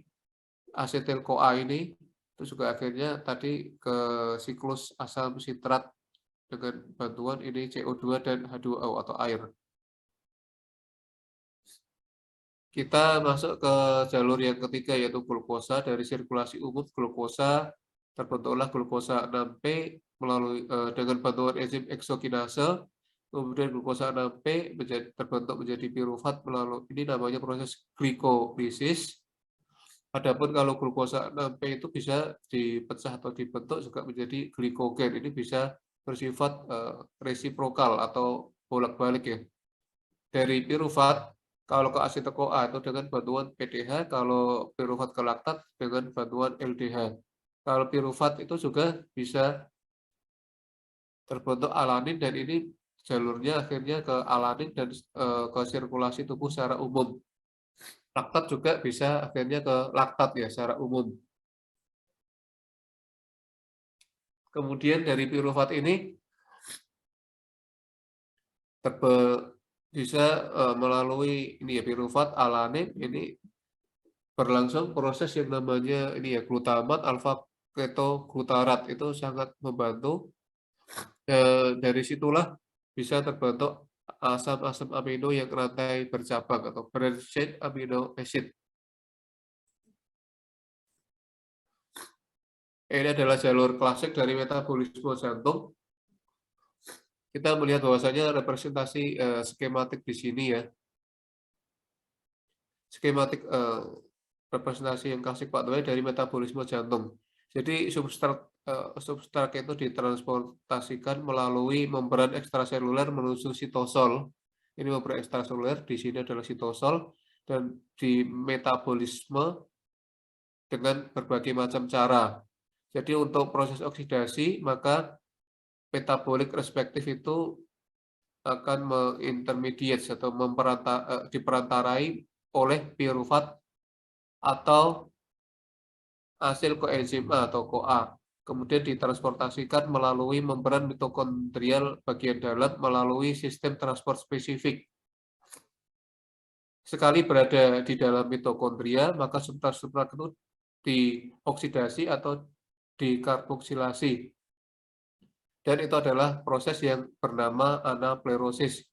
asetil-CoA ini itu juga akhirnya tadi ke siklus asam sitrat dengan bantuan ini CO2 dan H2O atau air. Kita masuk ke jalur yang ketiga yaitu glukosa. Dari sirkulasi umum glukosa terbentuklah glukosa 6P melalui dengan bantuan enzim eksokinase. Kemudian glukosa 6P terbentuk menjadi pirufat melalui ini namanya proses glikolisis. Adapun kalau glukosa 6P itu bisa dipecah atau dibentuk juga menjadi glikogen. Ini bisa bersifat resiprokal atau bolak-balik ya. Dari pirufat kalau ke asetil-CoA itu dengan bantuan PDH, kalau pirufat ke laktat dengan bantuan LDH. Kalau pirufat itu juga bisa terbentuk alanin dan ini jalurnya akhirnya ke alanin dan ke sirkulasi tubuh secara umum. Laktat juga bisa akhirnya ke laktat ya secara umum. Kemudian dari pirufat ini bisa melalui ini ya pirufat alanin ini berlangsung proses yang namanya ini ya glutamat alfa ketoglutarat itu sangat membantu. Dari situlah bisa terbentuk asam-asam amino yang rantai bercabang atau branched amino acid. Ini adalah jalur klasik dari metabolisme jantung. Kita melihat bahwasanya representasi skematik di sini ya. Skematik representasi yang klasik Pak Doi dari metabolisme jantung. Jadi substrat itu ditransportasikan melalui membran ekstraseluler menuju sitosol. Ini membran ekstraseluler, di sini adalah sitosol dan di metabolisme dengan berbagai macam cara. Jadi untuk proses oksidasi maka metabolik respektif itu akan mengintermediate atau diperantarai oleh pirufat atau hasil koenzim A atau CoA. Kemudian ditransportasikan melalui membran mitokondrial bagian dalam melalui sistem transport spesifik. Sekali berada di dalam mitokondria, maka substrat-substrat itu dioksidasi atau dikarboksilasi. Dan itu adalah proses yang bernama anaplerosis.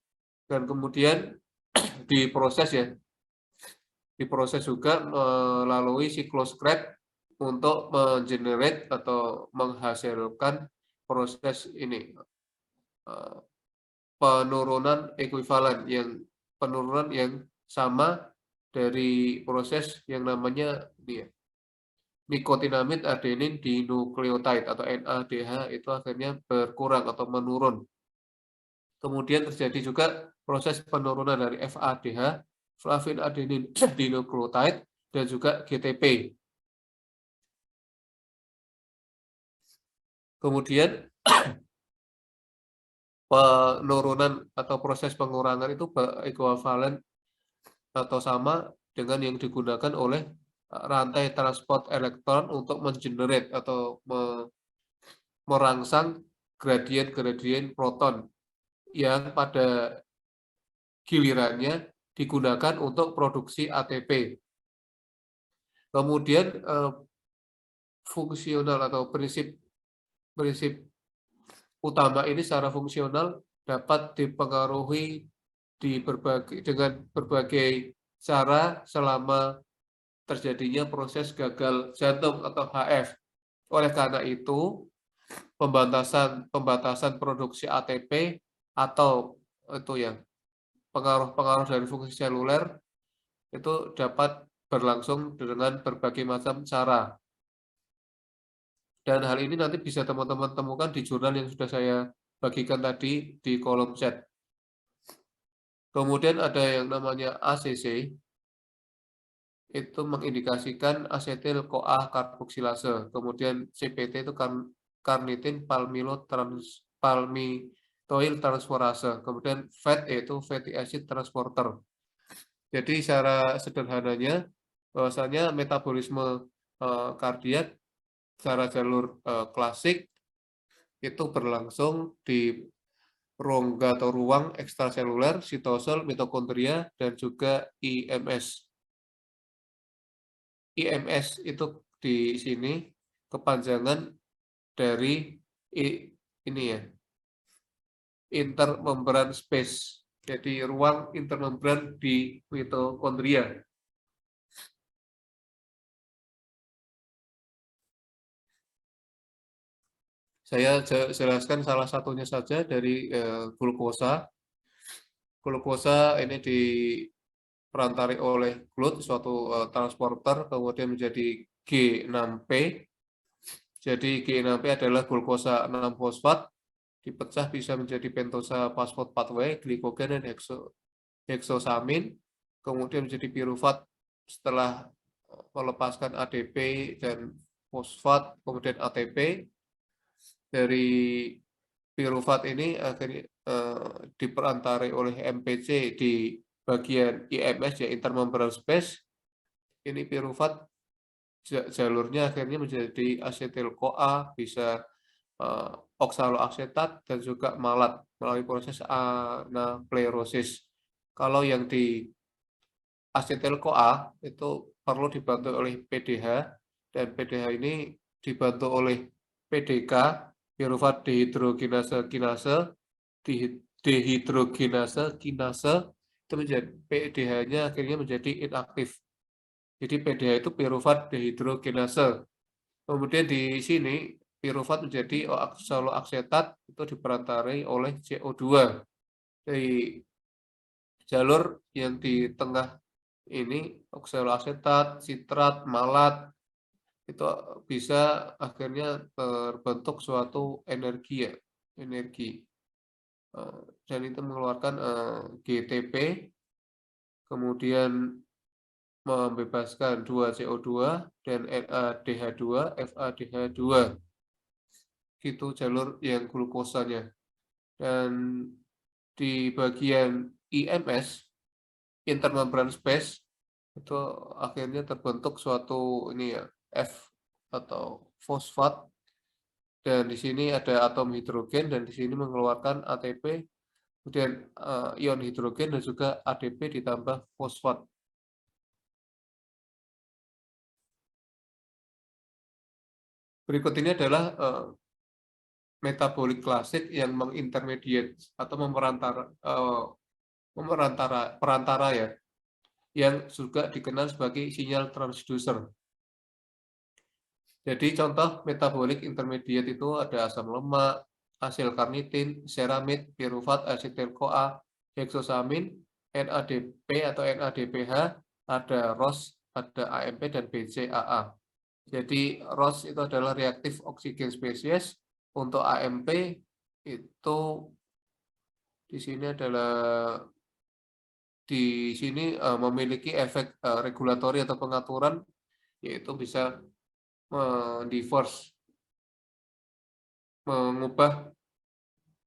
Dan kemudian diproses ya, diproses juga melalui siklus Krebs untuk mengenerate atau menghasilkan proses ini penurunan ekuivalen penurunan yang sama dari proses yang namanya nikotinamid adenin dinukleotide atau NADH itu akhirnya berkurang atau menurun. Kemudian terjadi juga proses penurunan dari FADH, flavin adenin dinukleotide dan juga GTP. Kemudian penurunan atau proses pengurangan itu ekuivalen atau sama dengan yang digunakan oleh rantai transport elektron untuk mengenerate atau merangsang gradien-gradien proton yang pada gilirannya digunakan untuk produksi ATP. Kemudian fungsional atau prinsip utama ini secara fungsional dapat dipengaruhi dengan berbagai cara selama terjadinya proses gagal jantung atau HF. Oleh karena itu, pembatasan produksi ATP atau itu ya pengaruh-pengaruh dari fungsi seluler itu dapat berlangsung dengan berbagai macam cara. Dan hal ini nanti bisa teman-teman temukan di jurnal yang sudah saya bagikan tadi di kolom chat. Kemudian ada yang namanya ACC, itu mengindikasikan asetil-CoA karboksilase. Kemudian CPT itu carnitin palmitoyl transferase. Kemudian FAT yaitu fatty acid transporter. Jadi secara sederhananya bahwasanya metabolisme kardiak secara jalur klasik itu berlangsung di rongga atau ruang ekstraseluler, sitosol, mitokondria, dan juga IMS. IMS itu di sini kepanjangan dari ini ya, intermembran space. Jadi ruang intermembran di mitokondria. Saya jelaskan salah satunya saja dari glukosa. Glukosa ini diperantari oleh GLUT, suatu transporter, kemudian menjadi G6P. Jadi G6P adalah glukosa 6-fosfat, dipecah bisa menjadi pentosa phosphate pathway, glikogen, dan heksosamin, kemudian menjadi pirufat setelah melepaskan ADP dan fosfat, kemudian ATP. Dari pirufat ini akhirnya diperantari oleh MPC di bagian IMS, ya intermembran space. Ini pirufat jalurnya akhirnya menjadi asetil-CoA, bisa oksaloasetat, dan juga malat melalui proses anaplerosis. Kalau yang di asetil-CoA itu perlu dibantu oleh PDH, dan PDH ini dibantu oleh PDK, pirufat dehidrogenase kinase, itu menjadi PDH-nya akhirnya menjadi inaktif. Jadi PDH itu pirufat dehidrogenase. Kemudian di sini pirufat menjadi oksaloasetat, itu diperantari oleh CO2. Dari jalur yang di tengah ini, oksaloasetat, sitrat, malat, itu bisa akhirnya terbentuk suatu energi, ya, energi. Dan itu mengeluarkan GTP, kemudian membebaskan 2 CO2 dan NADH2, FADH2. Itu jalur yang glukosanya. Dan di bagian IMS, intermembran space, itu akhirnya terbentuk suatu ini ya, F atau fosfat, dan di sini ada atom hidrogen, dan di sini mengeluarkan ATP, kemudian ion hidrogen, dan juga ADP ditambah fosfat. Berikut ini adalah metabolik klasik yang mengintermediate atau perantara ya, yang juga dikenal sebagai sinyal transducer. Jadi contoh metabolik intermediate itu ada asam lemak, asil karnitin, seramid, pirufat, asetil-CoA, heksosamin, NADP atau NADPH, ada ROS, ada AMP, dan BCAA. Jadi ROS itu adalah reaktif oksigen spesies. Untuk AMP itu di sini adalah memiliki efek regulatori atau pengaturan, yaitu bisa mengubah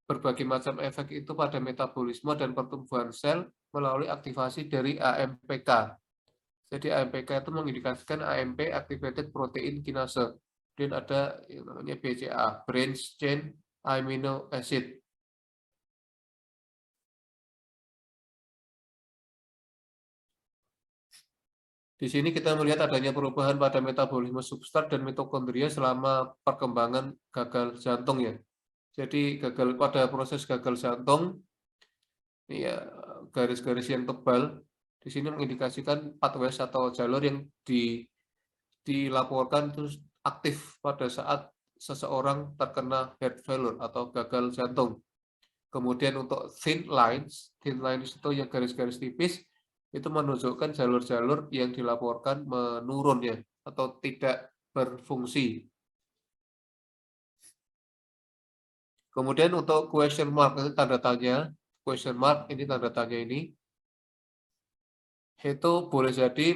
berbagai macam efek itu pada metabolisme dan pertumbuhan sel melalui aktivasi dari AMPK. Jadi AMPK itu mengindikasikan AMP, activated protein kinase. Dan ada yang namanya BCA, branch chain amino acid. Di sini kita melihat adanya perubahan pada metabolisme substrat dan mitokondria selama perkembangan gagal jantung ya. Jadi pada proses gagal jantung, ya, garis-garis yang tebal di sini mengindikasikan pathways atau jalur yang dilaporkan terus aktif pada saat seseorang terkena heart failure atau gagal jantung. Kemudian untuk thin lines itu yang garis-garis tipis, itu menunjukkan jalur-jalur yang dilaporkan menurun ya, atau tidak berfungsi. Kemudian untuk question mark, itu tanda tanya, question mark ini tanda tanya ini, itu boleh jadi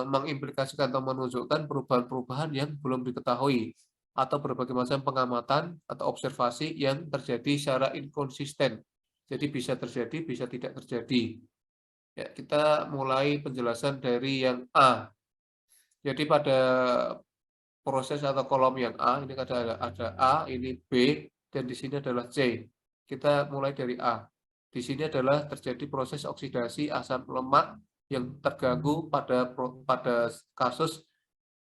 mengimplikasikan atau menunjukkan perubahan-perubahan yang belum diketahui, atau berbagai macam pengamatan atau observasi yang terjadi secara inkonsisten. Jadi bisa terjadi, bisa tidak terjadi. Ya, kita mulai penjelasan dari yang A. Jadi pada proses atau kolom yang A, ini ada A, ini B, dan di sini adalah C. Kita mulai dari A. Di sini adalah terjadi proses oksidasi asam lemak yang terganggu pada kasus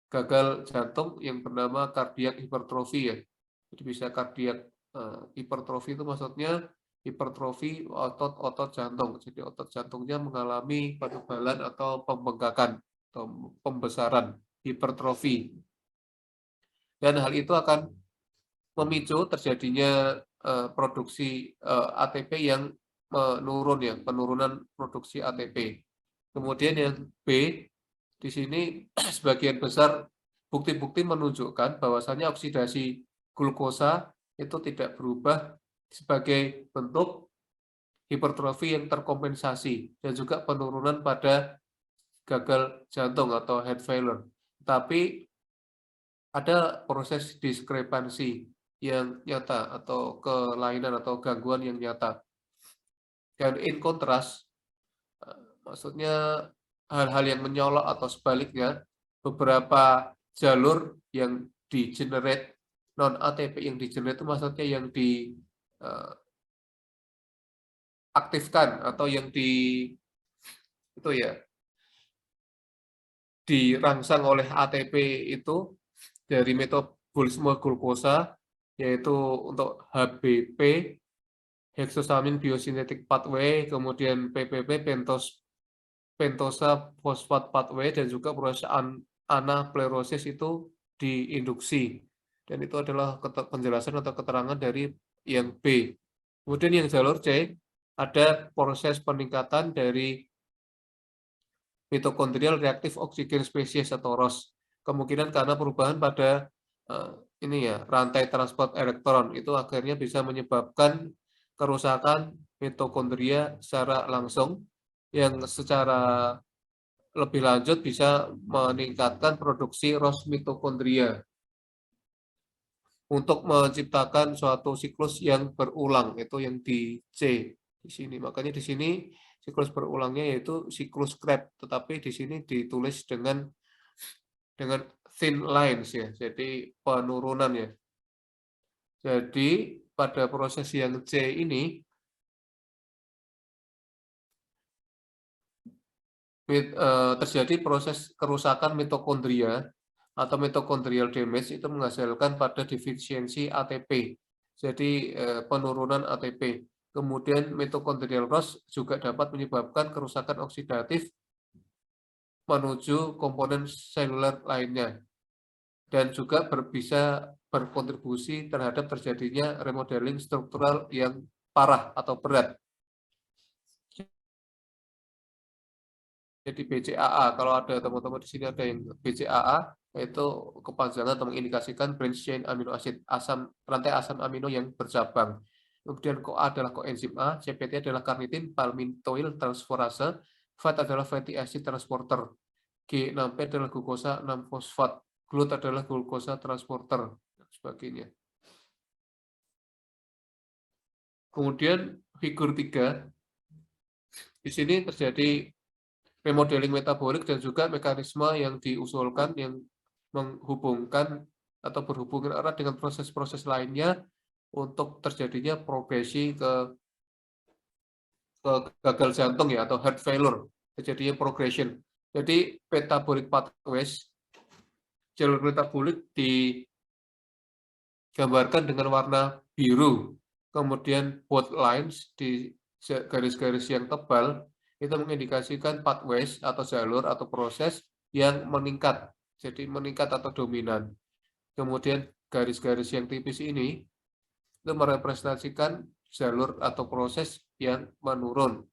gagal jantung yang bernama kardiak hipertrofi ya. Jadi bisa kardiak hipertrofi itu maksudnya hipertrofi otot-otot jantung. Jadi otot jantungnya mengalami penebalan atau pembengkakan atau pembesaran, hipertrofi. Dan hal itu akan memicu terjadinya produksi ATP yang menurun ya, penurunan produksi ATP. Kemudian yang B, di sini sebagian besar bukti-bukti menunjukkan bahwasannya oksidasi glukosa itu tidak berubah sebagai bentuk hipertrofi yang terkompensasi dan juga penurunan pada gagal jantung atau heart failure. Tapi ada proses diskrepansi yang nyata atau kelainan atau gangguan yang nyata. Dan in contrast, maksudnya hal-hal yang menyolok atau sebaliknya, beberapa jalur yang di-generate non-ATP yang di-generate itu maksudnya yang diaktifkan atau yang dirangsang oleh ATP itu dari metabolisme glukosa, yaitu untuk HBP, hexosamin biosynthetic pathway, kemudian PPP, pentosa fosfat pathway, dan juga proses anaplerosis itu diinduksi. Dan itu adalah penjelasan atau keterangan dari yang B. Kemudian yang jalur C, ada proses peningkatan dari mitokondrial reaktif oksigen spesies atau ROS. Kemungkinan karena perubahan pada rantai transport elektron itu akhirnya bisa menyebabkan kerusakan mitokondria secara langsung yang secara lebih lanjut bisa meningkatkan produksi ROS mitokondria untuk menciptakan suatu siklus yang berulang, itu yang di C di sini. Makanya di sini siklus berulangnya yaitu siklus Krebs, tetapi di sini ditulis dengan thin lines ya, jadi penurunan ya. Jadi pada proses yang C ini terjadi proses kerusakan mitokondria atau mitochondrial damage itu menghasilkan pada defisiensi ATP. Jadi penurunan ATP. Kemudian mitokondrial ROS juga dapat menyebabkan kerusakan oksidatif menuju komponen seluler lainnya. Dan juga bisa berkontribusi terhadap terjadinya remodeling struktural yang parah atau berat. Jadi BCAA, kalau ada teman-teman di sini ada yang BCAA, yaitu kepanjangan atau mengindikasikan branch chain amino acid, rantai asam amino yang bercabang. Kemudian CoA adalah coenzim A, CPT adalah carnitin palmitoyl transferase, FAT adalah fatty acid transporter, G6P adalah glukosa 6-fosfat, GLUT adalah glukosa transporter, dan sebagainya. Kemudian figur 3, di sini terjadi remodeling metabolik dan juga mekanisme yang diusulkan yang menghubungkan atau berhubungan erat dengan proses-proses lainnya untuk terjadinya progresi ke gagal jantung ya atau heart failure, terjadinya progression. Jadi metabolic pathways, jalur metabolik digambarkan dengan warna biru, kemudian bold lines di garis-garis yang tebal itu mengindikasikan pathways atau jalur atau proses yang meningkat, jadi meningkat atau dominan. Kemudian garis-garis yang tipis ini itu merepresentasikan jalur atau proses yang menurun.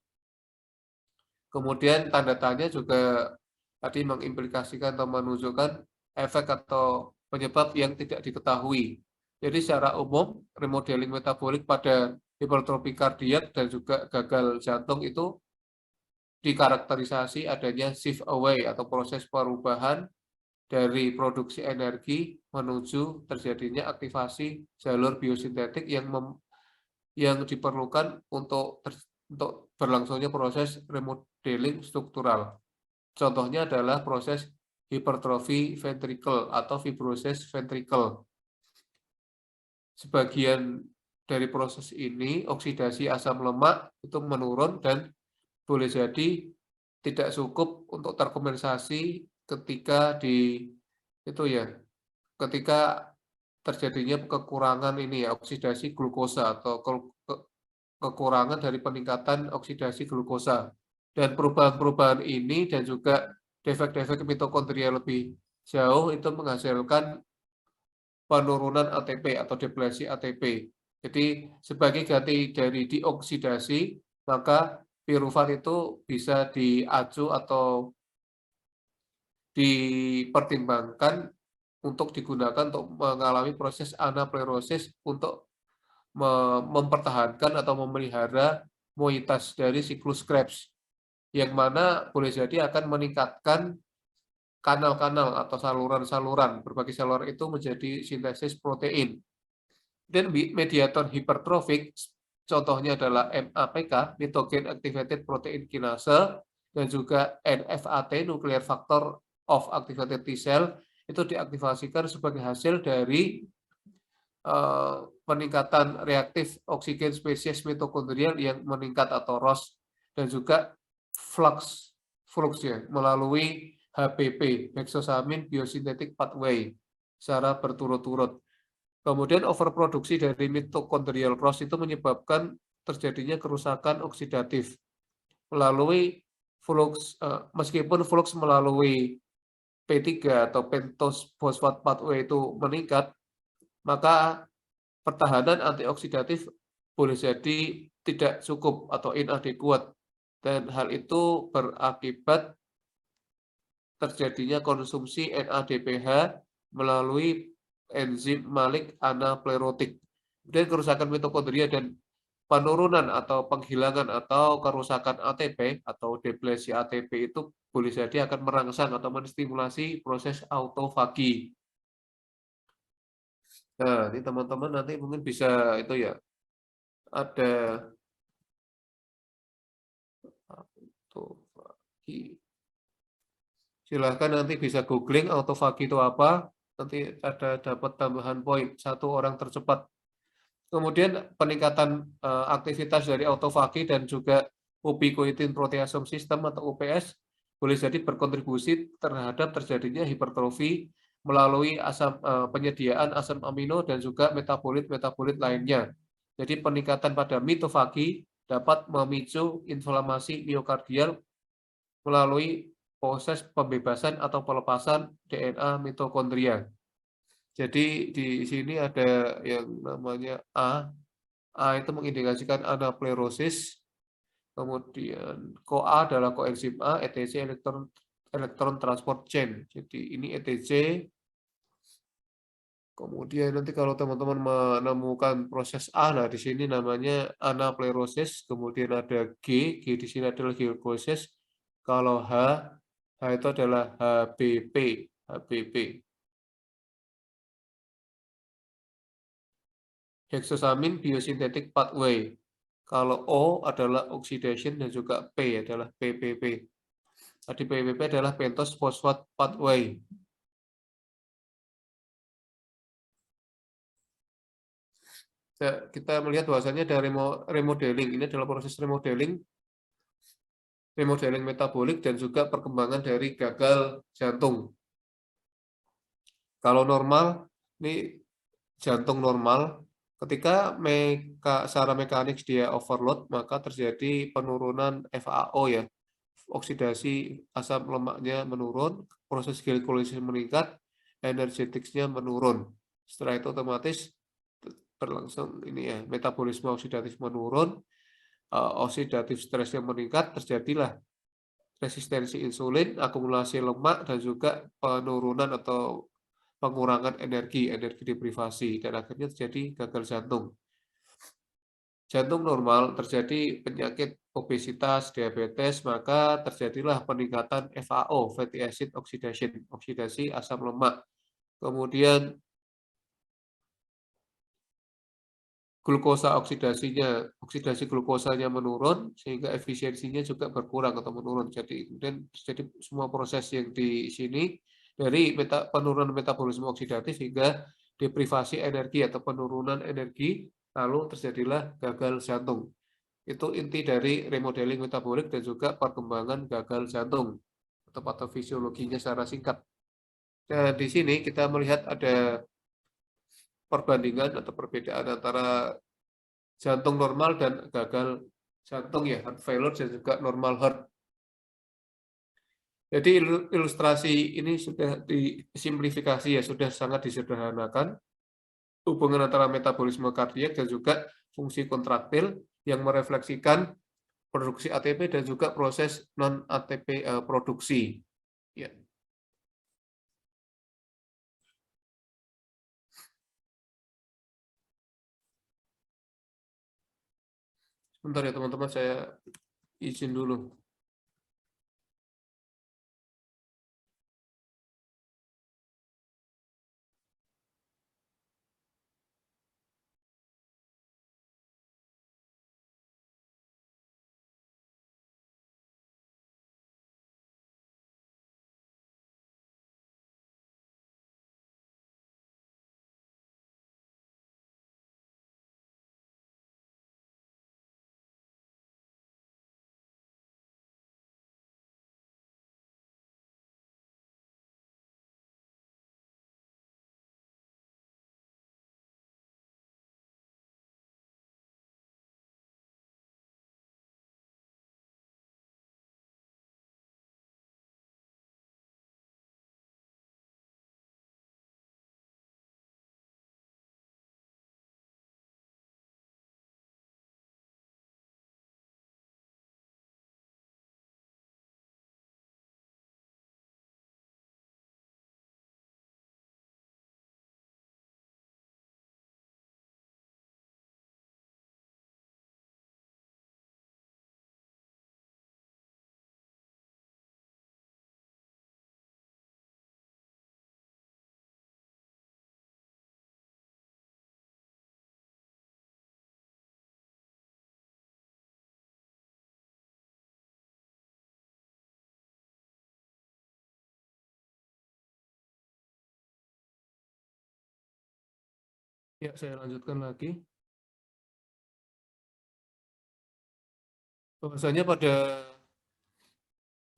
Kemudian tanda tanya juga tadi mengimplikasikan atau menunjukkan efek atau penyebab yang tidak diketahui. Jadi secara umum remodeling metabolik pada hipertrofi kardiak dan juga gagal jantung itu dikarakterisasi adanya shift away atau proses perubahan dari produksi energi menuju terjadinya aktivasi jalur biosintetik yang diperlukan untuk berlangsungnya proses remodeling struktural. Contohnya adalah proses hipertrofi ventricle atau fibrosis ventricle. Sebagian dari proses ini, oksidasi asam lemak itu menurun dan boleh jadi tidak cukup untuk terkompensasi ketika ketika terjadinya kekurangan oksidasi glukosa atau kekurangan dari peningkatan oksidasi glukosa. Dan perubahan-perubahan ini dan juga defek-defek mitokondria lebih jauh itu menghasilkan penurunan ATP atau deplesi ATP. Jadi sebagai ganti dari dioksidasi, maka piruvat itu bisa diacu atau dipertimbangkan untuk digunakan untuk mengalami proses anaplerosis untuk mempertahankan atau memelihara moitas dari siklus Krebs, yang mana boleh jadi akan meningkatkan kanal-kanal atau saluran-saluran. Berbagai saluran itu menjadi sintesis protein. Dan mediator hipertrofik, contohnya adalah MAPK, Mitogen Activated Protein Kinase, dan juga NFAT, Nuclear Factor of Activated T Cell, itu diaktifasikan sebagai hasil dari peningkatan reaktif oksigen spesies mitokondrial yang meningkat atau ROS, dan juga flux ya, melalui HPP, hexosamin biosynthetic pathway, secara berturut-turut. Kemudian overproduksi dari mitokondrial ROS itu menyebabkan terjadinya kerusakan oksidatif melalui flux, meskipun flux melalui P3 atau pentose phosphate pathway itu meningkat, maka pertahanan antioksidatif boleh jadi tidak cukup atau inadequate, dan hal itu berakibat terjadinya konsumsi NADPH melalui enzim malik anaplerotik. Kemudian kerusakan mitokondria dan penurunan atau penghilangan atau kerusakan ATP atau deplesi ATP itu boleh jadi akan merangsang atau menstimulasi proses autofagi. Nah, ini teman-teman nanti mungkin bisa ada autofagi. Silahkan nanti bisa googling autofagi itu apa, nanti ada dapat tambahan poin, 1 orang tercepat. Kemudian peningkatan aktivitas dari autofagi dan juga ubiquitin proteasome system atau UPS boleh jadi berkontribusi terhadap terjadinya hipertrofi melalui penyediaan asam amino dan juga metabolit-metabolit lainnya. Jadi peningkatan pada mitofagi dapat memicu inflamasi miokardial melalui proses pembebasan atau pelepasan DNA mitokondria. Jadi di sini ada yang namanya A. A itu mengindikasikan anaplerosis. Kemudian CoA adalah koenzim A, ETC elektron transport chain. Jadi ini ETC. Kemudian nanti kalau teman-teman menemukan proses A, nah di sini namanya anaplerosis. Kemudian ada G di sini adalah glukosis. Kalau H itu adalah HBP. Hexosamin biosynthetic pathway. Kalau O adalah oxidation dan juga P adalah PPP. Tadi PPP adalah pentose phosphate pathway. Kita melihat bahwasannya dari remodeling, ini adalah proses remodeling metabolik dan juga perkembangan dari gagal jantung. Kalau normal, ini jantung normal. Ketika secara mekanik dia overload, maka terjadi penurunan FAO ya, oksidasi asam lemaknya menurun, proses glikolisis meningkat, energetiknya menurun. Setelah itu otomatis berlangsung metabolisme oksidatif menurun, oksidatif stresnya meningkat, terjadilah resistensi insulin, akumulasi lemak, dan juga penurunan atau pengurangan energi deprivasi, dan akhirnya terjadi gagal jantung. Jantung normal, terjadi penyakit obesitas, diabetes, maka terjadilah peningkatan FAO, fatty acid oxidation, oksidasi asam lemak. Kemudian oksidasi glukosanya menurun, sehingga efisiensinya juga berkurang atau menurun. Jadi kemudian terjadi semua proses yang di sini dari penurunan metabolisme oksidatif hingga deprivasi energi atau penurunan energi, lalu terjadilah gagal jantung. Itu inti dari remodeling metabolik dan juga perkembangan gagal jantung atau patofisiologinya secara singkat. Dan di sini kita melihat ada perbandingan atau perbedaan antara jantung normal dan gagal jantung ya, heart failure dan juga normal heart. Jadi ilustrasi ini sudah disimplifikasi ya, sudah sangat disederhanakan hubungan antara metabolisme kardiak dan juga fungsi kontraktil yang merefleksikan produksi ATP dan juga proses non ATP produksi. Ya. Sebentar ya teman-teman, saya izin dulu. Ya, saya lanjutkan lagi. Bahwasanya pada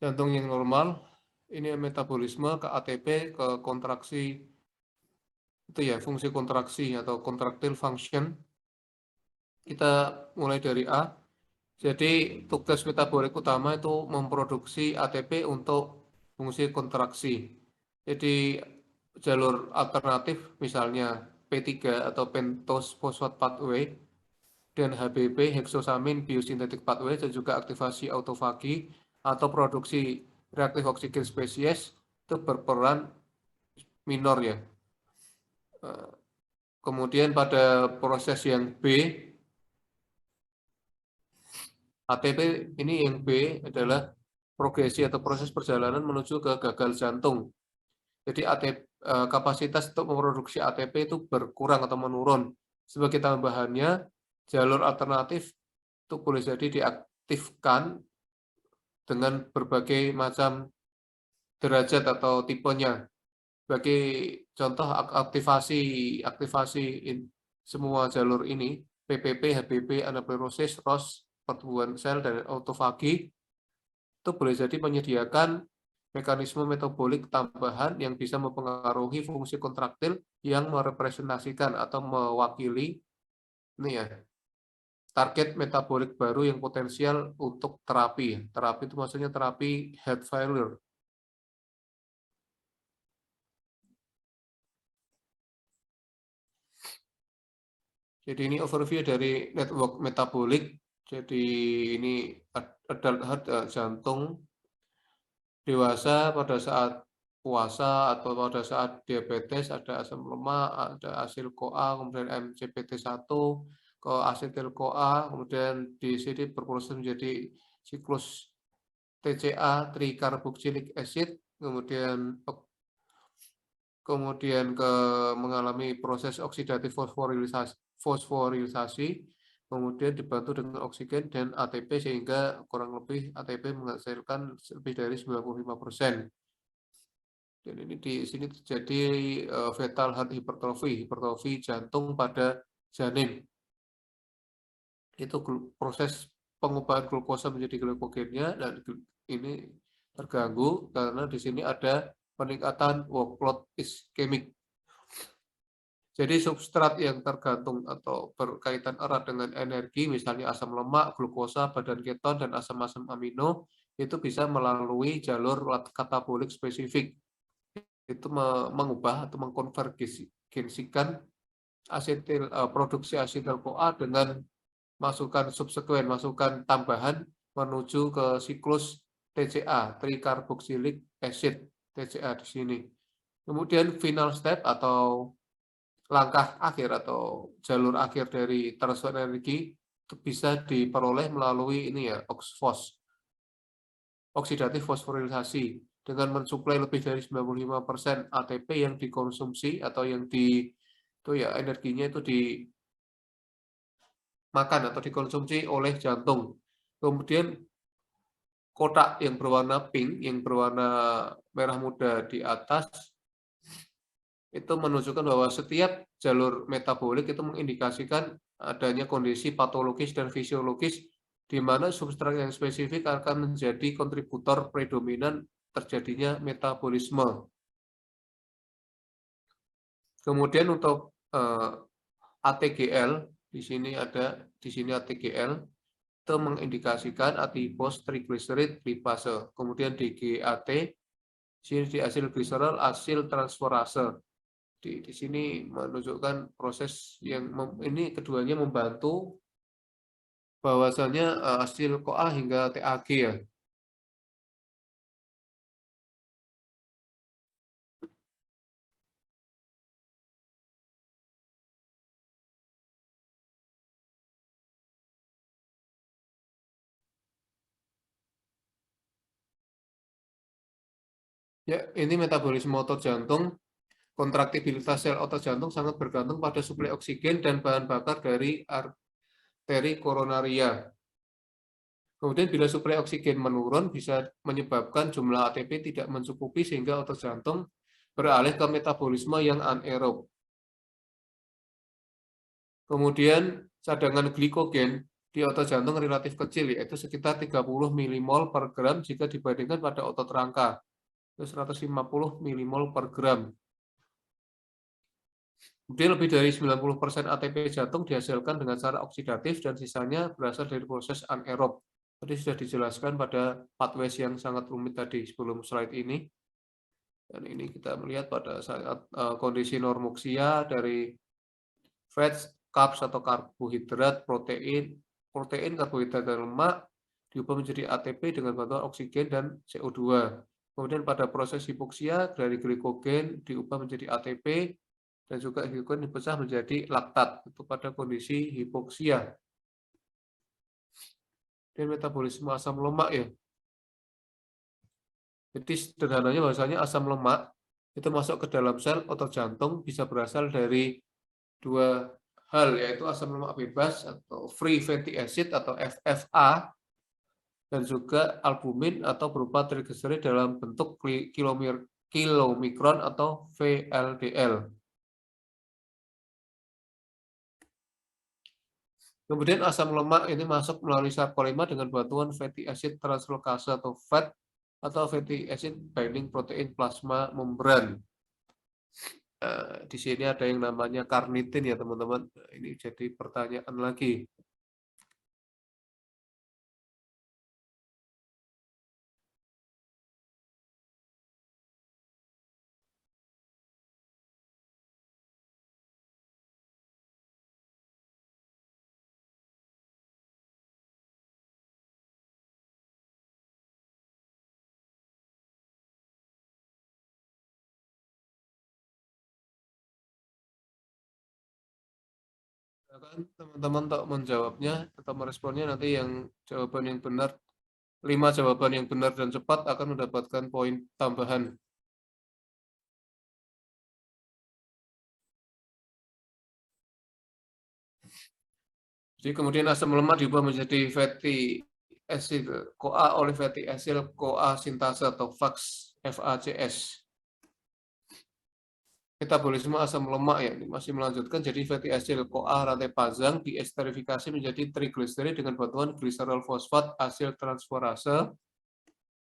jantung yang normal, ini metabolisme ke ATP, ke kontraksi, itu ya, fungsi kontraksi atau contractile function. Kita mulai dari A. Jadi tugas metabolik utama itu memproduksi ATP untuk fungsi kontraksi. Jadi jalur alternatif misalnya P3 atau pentose phosphate pathway dan HBP hexosamin biosynthetic pathway dan juga aktivasi autofagi atau produksi reaktif oksigen spesies itu berperan minor ya. Kemudian pada proses yang B, ATP ini yang B adalah progresi atau proses perjalanan menuju ke gagal jantung. Jadi kapasitas untuk memproduksi ATP itu berkurang atau menurun. Sebagai tambahannya, jalur alternatif itu boleh jadi diaktifkan dengan berbagai macam derajat atau tipenya. Sebagai contoh aktivasi semua jalur ini, PPP, HBP, anaplerosis, ROS, pertumbuhan sel, dan autofagi, itu boleh jadi menyediakan mekanisme metabolik tambahan yang bisa mempengaruhi fungsi kontraktil yang merepresentasikan atau mewakili ini ya, target metabolik baru yang potensial untuk terapi. Terapi itu maksudnya terapi heart failure. Jadi ini overview dari network metabolik. Jadi ini adult heart, jantung dewasa pada saat puasa atau pada saat diabetes, ada asam lemak, ada asil-CoA, kemudian MCPT1, ke asetil-CoA, kemudian di sini berproses menjadi siklus TCA, tricarboxylic acid, kemudian mengalami proses oksidatif fosforilisasi, kemudian dibantu dengan oksigen dan ATP sehingga kurang lebih ATP menghasilkan lebih dari 95%. Dan ini di sini terjadi fetal heart hipertrofi jantung pada janin. Itu proses pengubahan glukosa menjadi glikogennya, dan ini terganggu karena di sini ada peningkatan workload iskemik. Jadi substrat yang tergantung atau berkaitan erat dengan energi, misalnya asam lemak, glukosa, badan keton, dan asam-asam amino, itu bisa melalui jalur katabolik spesifik. Itu mengubah atau mengkonvergensikan produksi asetil-CoA dengan masukan subsekuen, masukan tambahan menuju ke siklus TCA, tricarboxylic acid, TCA di sini. Kemudian final step atau langkah akhir atau jalur akhir dari transfer energi itu bisa diperoleh melalui ini ya, OXFOS, oksidatif fosforilisasi, dengan mensuplai lebih dari 95% ATP yang dikonsumsi atau yang itu ya energinya itu dimakan atau dikonsumsi oleh jantung. Kemudian kotak yang berwarna pink, yang berwarna merah muda di atas, itu menunjukkan bahwa setiap jalur metabolik itu mengindikasikan adanya kondisi patologis dan fisiologis di mana substrat yang spesifik akan menjadi kontributor predominan terjadinya metabolisme. Kemudian untuk ATGL, di sini ATGL itu mengindikasikan adipose triglyceride lipase. Kemudian DGAT, sini di asil gliserol, asil transferase. Di sini menunjukkan proses yang ini keduanya membantu bahwasannya hasil CoA hingga TAG ya. Ya, ini metabolisme otot jantung. Kontraktibilitas sel otot jantung sangat bergantung pada suplai oksigen dan bahan bakar dari arteri koronaria. Kemudian bila suplai oksigen menurun bisa menyebabkan jumlah ATP tidak mencukupi sehingga otot jantung beralih ke metabolisme yang anaerob. Kemudian cadangan glikogen di otot jantung relatif kecil, yaitu sekitar 30 mmol per gram jika dibandingkan pada otot rangka, itu 150 mmol per gram. Kemudian lebih dari 90% ATP jantung dihasilkan dengan cara oksidatif dan sisanya berasal dari proses anaerob. Tadi sudah dijelaskan pada pathways yang sangat rumit tadi sebelum slide ini. Dan ini kita melihat pada saat kondisi normoksia dari fats, carbs atau karbohidrat, protein, karbohidrat, dan lemak diubah menjadi ATP dengan bantuan oksigen dan CO2. Kemudian pada proses hipoksia dari glikogen diubah menjadi ATP dan juga glikogen dipecah menjadi laktat itu pada kondisi hipoksia. Dan metabolisme asam lemak ya. Jadi sederhananya bahwasanya asam lemak itu masuk ke dalam sel otot jantung bisa berasal dari dua hal, yaitu asam lemak bebas atau free fatty acid atau FFA dan juga albumin atau berupa triglyceride dalam bentuk kilomikron atau VLDL. Kemudian asam lemak ini masuk melalui sarkolema dengan bantuan fatty acid translokase atau FAT atau fatty acid binding protein plasma membran. Di sini ada yang namanya karnitin ya teman-teman. Ini jadi pertanyaan lagi. Teman-teman untuk menjawabnya atau meresponnya nanti yang jawaban yang benar, 5 jawaban yang benar dan cepat akan mendapatkan poin tambahan. Jadi kemudian asam lemak diubah menjadi fatty acid CoA oleh fatty acid CoA sintase atau FACS. metabolisme asam lemak ya, ini masih melanjutkan jadi fatty acid CoA rantai panjang diesterifikasi menjadi trigliserid dengan bantuan gliserol fosfat hasil transferase.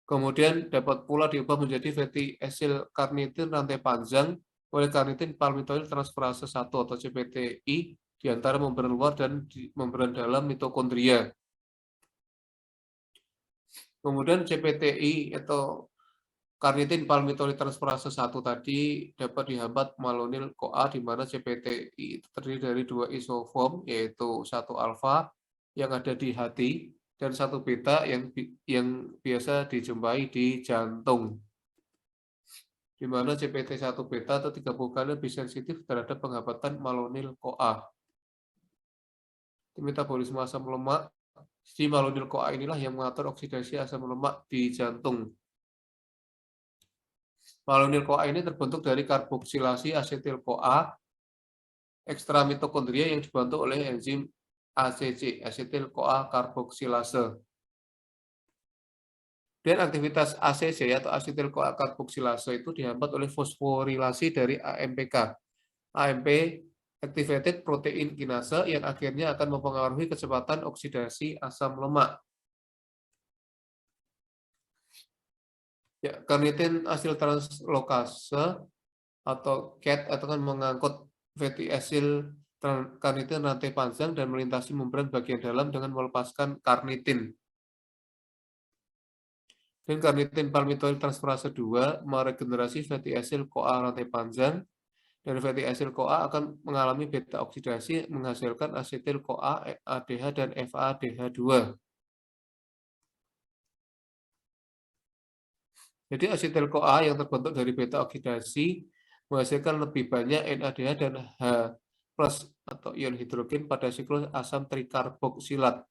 Kemudian dapat pula diubah menjadi fatty acid karnitin rantai panjang oleh karnitin palmitoyl transferase 1 atau CPTI di antara membran luar dan di membran dalam mitokondria. Kemudian CPTI atau karnitin palmitoyl transferase 1 tadi dapat dihambat malonyl CoA di mana CPTI itu terdiri dari 2 isoform yaitu 1 alfa yang ada di hati dan 1 beta yang biasa dijumpai di jantung. Di mana CPT1 beta atau 30 kali lebih sensitif terhadap penghambatan malonyl CoA. Di metabolisme asam lemak, si malonyl CoA inilah yang mengatur oksidasi asam lemak di jantung. Malonyl CoA ini terbentuk dari karboksilasi asetil CoA ekstra mitokondria yang dibantu oleh enzim ACC, asetil CoA karboksilase. Dan aktivitas ACC atau asetil CoA karboksilase itu dihambat oleh fosforilasi dari AMPK. AMP activated protein kinase yang akhirnya akan mempengaruhi kecepatan oksidasi asam lemak. Ya, karnitin asil translokase atau CAT akan mengangkut fatty acid karnitin rantai panjang dan melintasi membran bagian dalam dengan melepaskan karnitin. Dan karnitin palmitoyl transferase 2 meregenerasi fatty acid CoA rantai panjang dan fatty acid CoA akan mengalami beta oksidasi menghasilkan asetil CoA, ADH dan FADH2. Jadi asetil CoA yang terbentuk dari beta oksidasi menghasilkan lebih banyak NADH dan H+ atau ion hidrogen pada siklus asam trikarboksilat.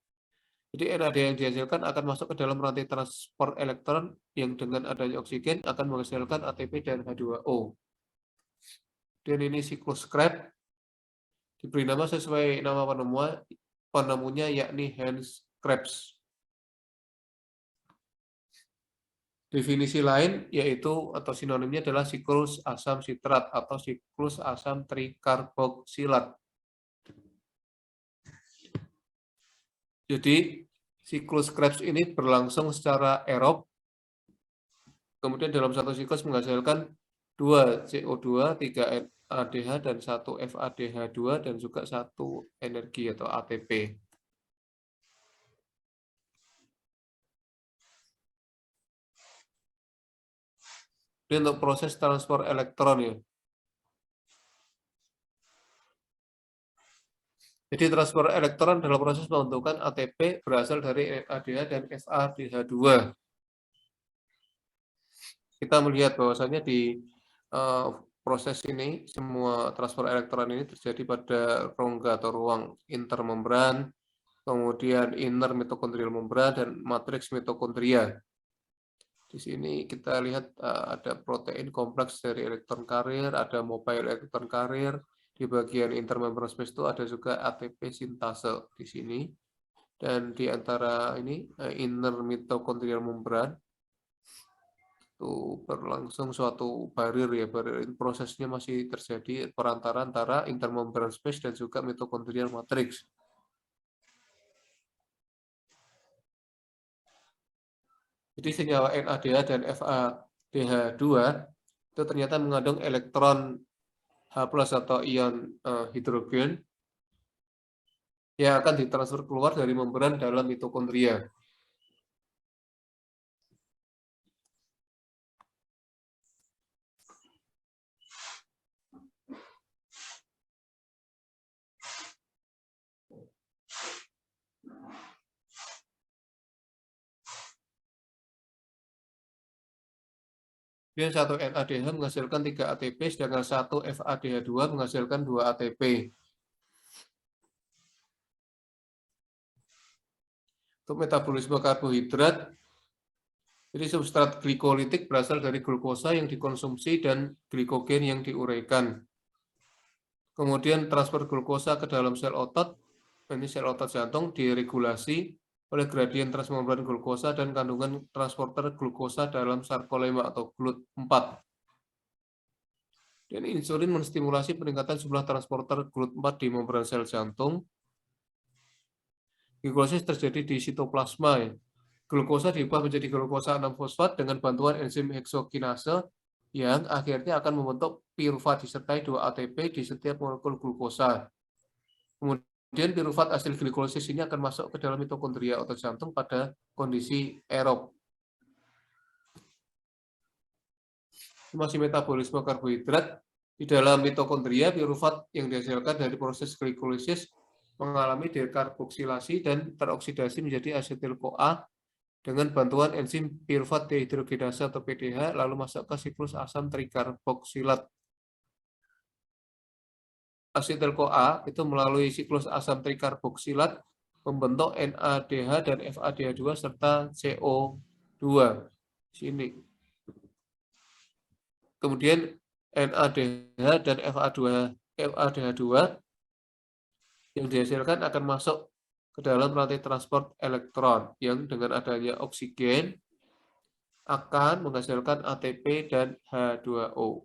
Jadi NADH yang dihasilkan akan masuk ke dalam rantai transport elektron yang dengan adanya oksigen akan menghasilkan ATP dan H2O. Dan ini siklus Krebs diberi nama sesuai nama penemunya yakni Hans Krebs. Definisi lain yaitu atau sinonimnya adalah siklus asam sitrat atau siklus asam trikarboksilat. Jadi siklus Krebs ini berlangsung secara aerob, kemudian dalam satu siklus menghasilkan 2 CO2, 3 ADH dan 1 FADH2 dan juga 1 energi atau ATP. Ini untuk proses transfer elektron ya. Jadi transfer elektron dalam proses pembentukan ATP berasal dari NADH dan FADH2. Kita melihat bahwasannya di proses ini semua transfer elektron ini terjadi pada rongga atau ruang intermembran, kemudian inner mitokondrial membran dan matriks mitokondria. Di sini kita lihat ada protein kompleks dari elektron carrier, ada mobile elektron carrier. Di bagian intermembran space itu ada juga ATP sintase di sini. Dan di antara ini inner mitokondrial membran itu berlangsung suatu barrier ya, barrier prosesnya masih terjadi perantara antara intermembran space dan juga mitokondrial matrix. Jadi senyawa NADH dan FADH2 itu ternyata mengandung elektron H+ atau ion hidrogen yang akan ditransfer keluar dari membran dalam mitokondria. Kemudian 1 NADH menghasilkan 3 ATP, sedangkan 1 FADH2 menghasilkan 2 ATP. Untuk metabolisme karbohidrat, jadi substrat glikolitik berasal dari glukosa yang dikonsumsi dan glikogen yang diuraikan. Kemudian transfer glukosa ke dalam sel otot, ini sel otot jantung, diregulasi oleh gradien transmembran glukosa dan kandungan transporter glukosa dalam sarkolema atau GLUT4. Dan insulin menstimulasi peningkatan jumlah transporter GLUT4 di membran sel jantung. Glikolisis terjadi di sitoplasma. Ya. Glukosa diubah menjadi glukosa 6-fosfat dengan bantuan enzim heksokinase yang akhirnya akan membentuk piruvat disertai 2 ATP di setiap molekul glukosa. Kemudian piruvat hasil glikolisis ini akan masuk ke dalam mitokondria otot jantung pada kondisi aerob. Masih metabolisme karbohidrat di dalam mitokondria, piruvat yang dihasilkan dari proses glikolisis mengalami dekarboksilasi dan teroksidasi menjadi asetil-CoA dengan bantuan enzim piruvat dehidrogenase atau PDH, lalu masuk ke siklus asam trikarboksilat. Asetil-CoA itu melalui siklus asam trikarboksilat membentuk NADH dan FADH2 serta CO2. Sini. Kemudian NADH dan FADH2 yang dihasilkan akan masuk ke dalam rantai transport elektron yang dengan adanya oksigen akan menghasilkan ATP dan H2O.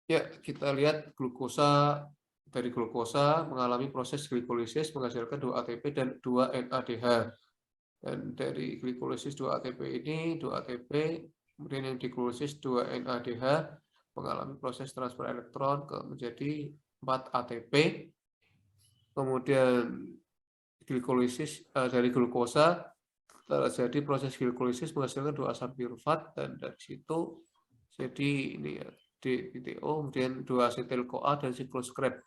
Ya, kita lihat glukosa dari glukosa mengalami proses glikolisis menghasilkan 2 ATP dan 2 NADH. Dan dari glikolisis 2 ATP ini, 2 ATP, kemudian yang diglikolisis 2 NADH mengalami proses transfer elektron menjadi 4 ATP. Kemudian glikolisis dari glukosa terjadi proses glikolisis menghasilkan 2 asam piruvat dan dari situ jadi ini ya DPTO, kemudian 2 asetil-CoA dan siklus Krebs.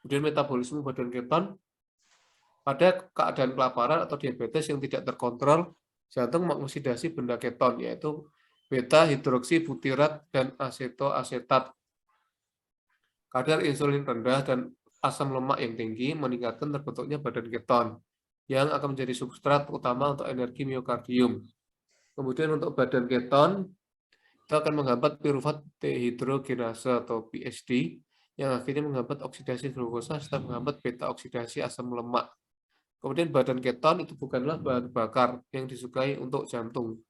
Kemudian metabolisme badan keton pada keadaan kelaparan atau diabetes yang tidak terkontrol, jantung mengoksidasi benda keton yaitu beta hidroksibutirat dan asetoasetat. Kadar insulin rendah dan asam lemak yang tinggi meningkatkan terbentuknya badan keton yang akan menjadi substrat utama untuk energi miokardium. Kemudian untuk badan keton itu akan menghambat piruvat dehidrogenase atau PSD yang akhirnya menghambat oksidasi glukosa serta menghambat beta oksidasi asam lemak. Kemudian badan keton itu bukanlah bahan bakar yang disukai untuk jantung.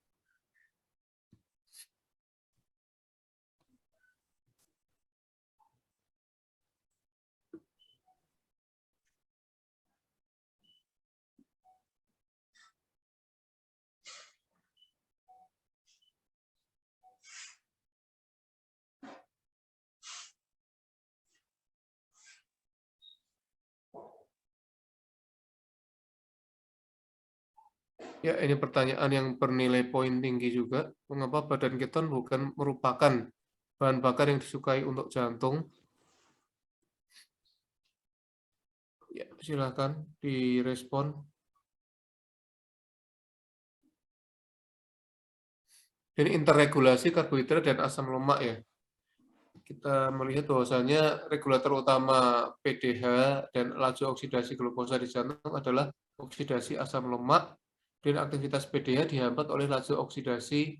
Ya, ini pertanyaan yang bernilai poin tinggi juga. Mengapa badan keton bukan merupakan bahan bakar yang disukai untuk jantung? Ya, silakan direspon. Ini interregulasi karbohidrat dan asam lemak ya. Kita melihat bahwasanya regulator utama PDH dan laju oksidasi glukosa di jantung adalah oksidasi asam lemak, dan aktivitas PDH dihambat oleh laju oksidasi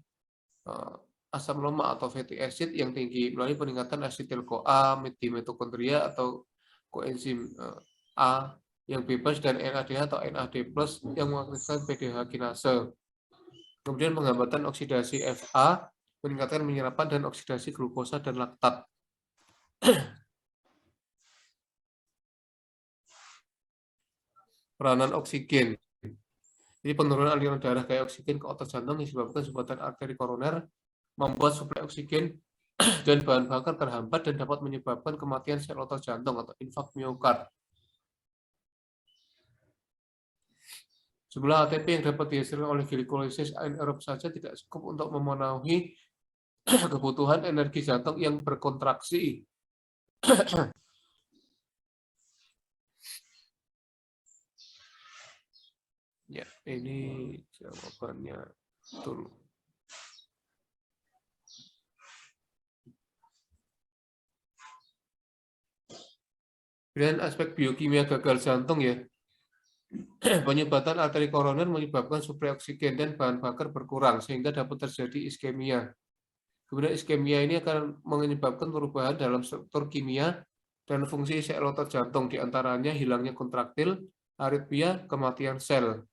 asam lemak atau fatty acid yang tinggi melalui peningkatan asetil-CoA di mitokondria atau koenzim A yang bebas dan NADH atau NAD+ yang mengaktifkan PDH kinase. Kemudian penghambatan oksidasi Fa meningkatkan penyerapan dan oksidasi glukosa dan laktat. Peranan oksigen. Jadi penurunan aliran darah gaya oksigen ke otot jantung disebabkan sumbatan arteri koroner membuat suplai oksigen dan bahan bakar terhambat dan dapat menyebabkan kematian sel otot jantung atau infak miokard. Jumlah ATP yang dapat dihasilkan oleh glikolisis anaerob saja tidak cukup untuk memenuhi kebutuhan energi jantung yang berkontraksi. Ya, ini jawabannya betul. Dan aspek biokimia gagal jantung ya. Penyumbatan arteri koroner menyebabkan suplai oksigen dan bahan bakar berkurang sehingga dapat terjadi iskemia. Kemudian iskemia ini akan menyebabkan perubahan dalam struktur kimia dan fungsi sel otot jantung, diantaranya hilangnya kontraktil, aritmia, kematian sel.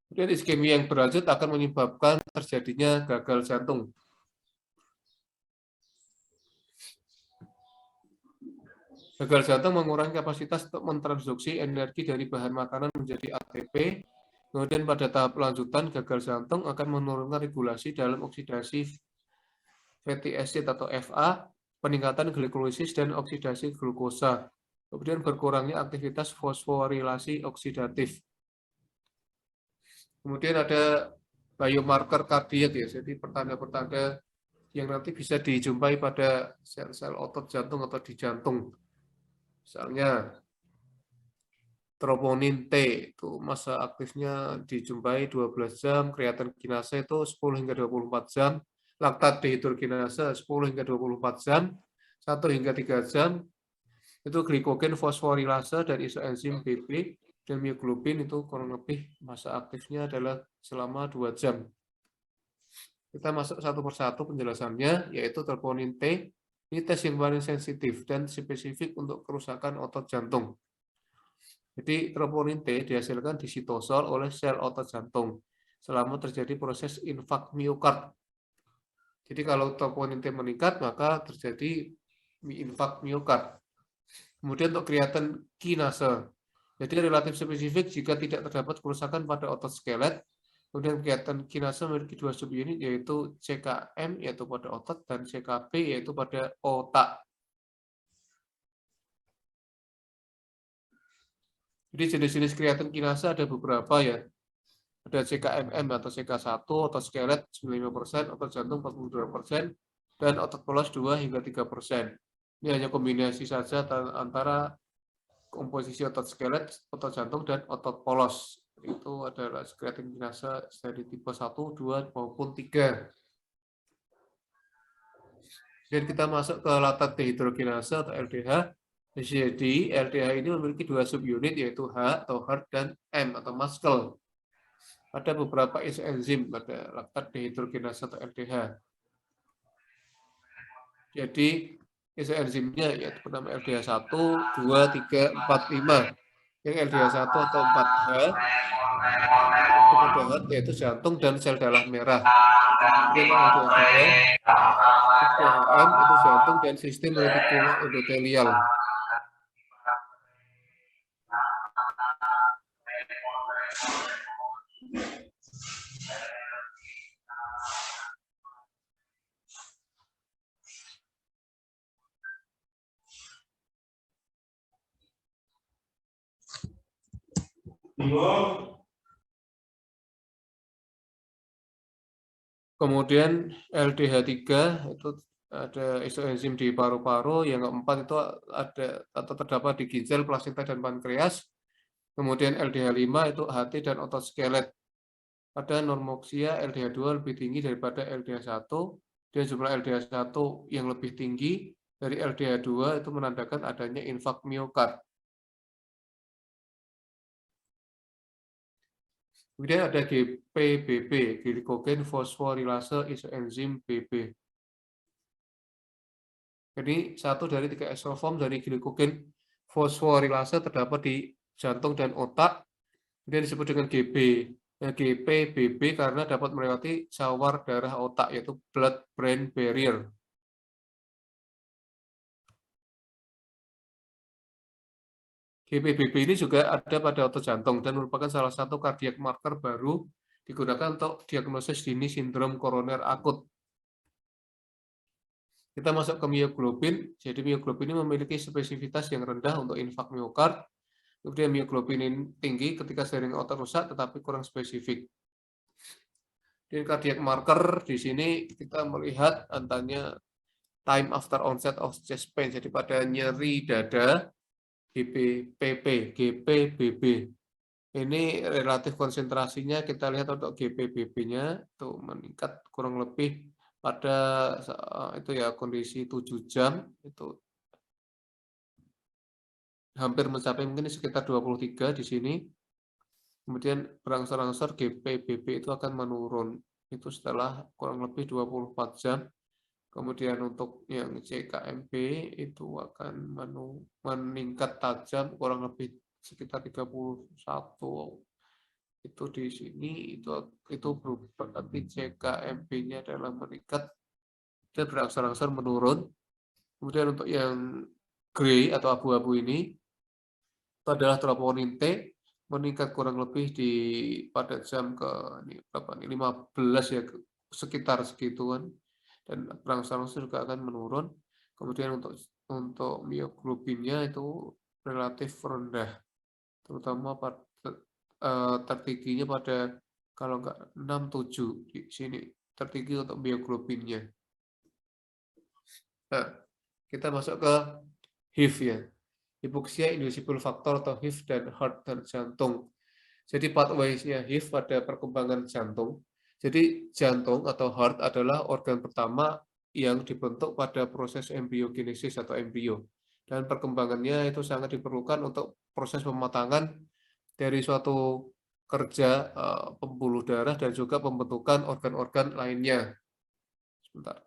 Kemudian iskemia yang berlanjut akan menyebabkan terjadinya gagal jantung. Gagal jantung mengurangi kapasitas untuk mentransduksi energi dari bahan makanan menjadi ATP. Kemudian pada tahap lanjutan gagal jantung akan menurunkan regulasi dalam oksidasi fatty acid atau FA, peningkatan glikolisis dan oksidasi glukosa. Kemudian berkurangnya aktivitas fosforilasi oksidatif. Kemudian ada biomarker kardiak ya, jadi pertanda-pertanda yang nanti bisa dijumpai pada sel-sel otot jantung atau di jantung. Misalnya troponin T itu masa aktifnya dijumpai 12 jam, kreatin kinase itu 10 hingga 24 jam, laktat dehidrogenase 10 hingga 24 jam, 1 hingga 3 jam, itu glikogen fosforilase dan isoenzim BP, dan mioglobin itu kurang lebih masa aktifnya adalah selama 2 jam. Kita masuk satu persatu penjelasannya, yaitu troponin T. Ini tes yang paling sensitif dan spesifik untuk kerusakan otot jantung. Jadi troponin T dihasilkan di sitosol oleh sel otot jantung selama terjadi proses infak miokard. Jadi kalau troponin T meningkat, maka terjadi infak miokard. Kemudian untuk kreatin kinase. Jadi relatif spesifik jika tidak terdapat kerusakan pada otot skelet. Kemudian kreatin kinase memiliki 2 subunit, yaitu CKM yaitu pada otot dan CKP yaitu pada otak. Jadi jenis-jenis kreatin kinase ada beberapa ya. Ada CKMM atau CK1, otot skelet 95%, otot jantung 42%, dan otot polos 2 hingga 3%. Ini hanya kombinasi saja antara komposisi otot skelet, otot jantung, dan otot polos. Itu adalah kreatin kinase dari tipe 1, 2, maupun 3. Dan kita masuk ke laktat dehidrogenase atau LDH. Jadi LDH ini memiliki 2 subunit, yaitu H atau heart dan M atau muscle. Ada beberapa isoenzim pada laktat dehidrogenase atau LDH. Jadi isoenzimnya yaitu bernama LDH1, 2, 3, 4, 5. Yang LDH1 atau 4H itu pada heart yaitu jantung dan sel darah merah. Kemudian LDH2 HM itu jantung dan sistem retikular endotelial. Kemudian LDH3 itu ada isoenzim di paru-paru, yang keempat itu ada atau terdapat di ginjal, plasenta, dan pankreas. Kemudian LDH5 itu hati dan otot skelet. Pada normoksia LDH2 lebih tinggi daripada LDH1, dan jumlah LDH1 yang lebih tinggi dari LDH2 itu menandakan adanya infak miokard. Kemudian ada GPBB, glikogen fosforilase isoenzim BB. Jadi 1 dari 3 isoform dari glikogen fosforilase terdapat di jantung dan otak. Kemudian disebut dengan GPBB karena dapat melewati cawar darah otak, yaitu blood-brain barrier. GPBB ini juga ada pada otot jantung dan merupakan salah satu cardiac marker baru digunakan untuk diagnosis dini sindrom koroner akut. Kita masuk ke mioglobin. Jadi mioglobin ini memiliki spesifitas yang rendah untuk infak miokard. Kemudian mioglobin ini tinggi ketika jaringan otot rusak tetapi kurang spesifik. Di cardiac marker di sini kita melihat antara time after onset of chest pain. Jadi pada nyeri dada GPBB. Ini relatif konsentrasinya kita lihat untuk GPBB-nya itu meningkat kurang lebih pada itu ya kondisi 7 jam itu hampir mencapai mungkin sekitar 23 di sini. Kemudian berangsur-angsur GPBB itu akan menurun itu setelah kurang lebih 24 jam. Kemudian untuk yang CKMB itu akan meningkat tajam kurang lebih sekitar 31 itu di sini itu berarti CKMB-nya adalah meningkat dan berangsur-angsur menurun. Kemudian untuk yang grey atau abu-abu ini itu adalah drop warning T meningkat kurang lebih pada jam ini berapa nih 15 ya sekitar segituan dan berangsur-angsur juga akan menurun. Kemudian untuk mioglobinnya itu relatif rendah, terutama tertingginya pada kalau enggak 6-7 di sini tertinggi untuk mioglobinnya. Nah, kita masuk ke HIV ya. Hipoksia inducible factor atau HIV dan heart dan jantung. Jadi pathway-nya HIV pada perkembangan jantung. Jadi jantung atau heart adalah organ pertama yang dibentuk pada proses embryogenesis atau embrio. Dan perkembangannya itu sangat diperlukan untuk proses pematangan dari suatu kerja pembuluh darah dan juga pembentukan organ-organ lainnya. Sebentar.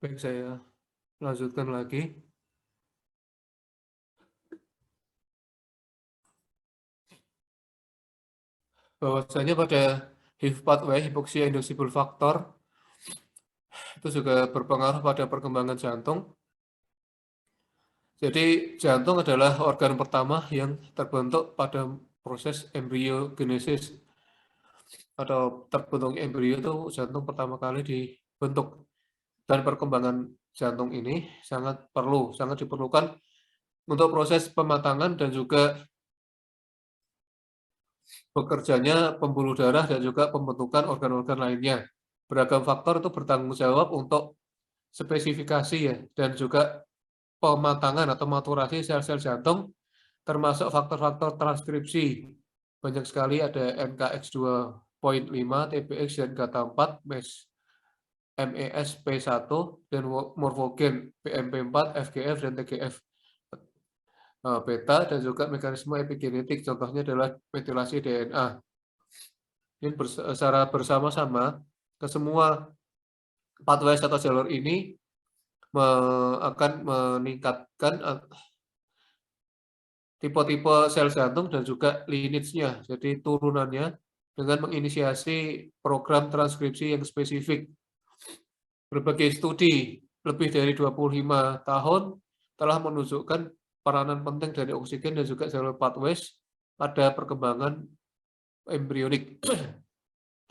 Baik, saya lanjutkan lagi. Bahwasanya pada HIV pathway, hipoksia inducible factor, itu juga berpengaruh pada perkembangan jantung. Jadi jantung adalah organ pertama yang terbentuk pada proses embriogenesis atau terbentuk embrio itu jantung pertama kali dibentuk, dan perkembangan jantung ini sangat diperlukan untuk proses pematangan dan juga bekerjanya pembuluh darah dan juga pembentukan organ-organ lainnya. Beragam faktor itu bertanggung jawab untuk spesifikasi ya dan juga pematangan atau maturasi sel-sel jantung, termasuk faktor-faktor transkripsi. Banyak sekali ada NKX2.5, TBX dan GATA4, MESP1, dan morfogen PMP4, FGF, dan TGF beta, dan juga mekanisme epigenetik, contohnya adalah metilasi DNA. Ini secara bersama-sama ke semua pathways atau jalur ini akan meningkatkan tipe-tipe sel jantung dan juga lineage-nya, jadi turunannya, dengan menginisiasi program transkripsi yang spesifik. Berbagai studi lebih dari 25 tahun telah menunjukkan peranan penting dari oksigen dan juga jalur pathways pada perkembangan embrionik,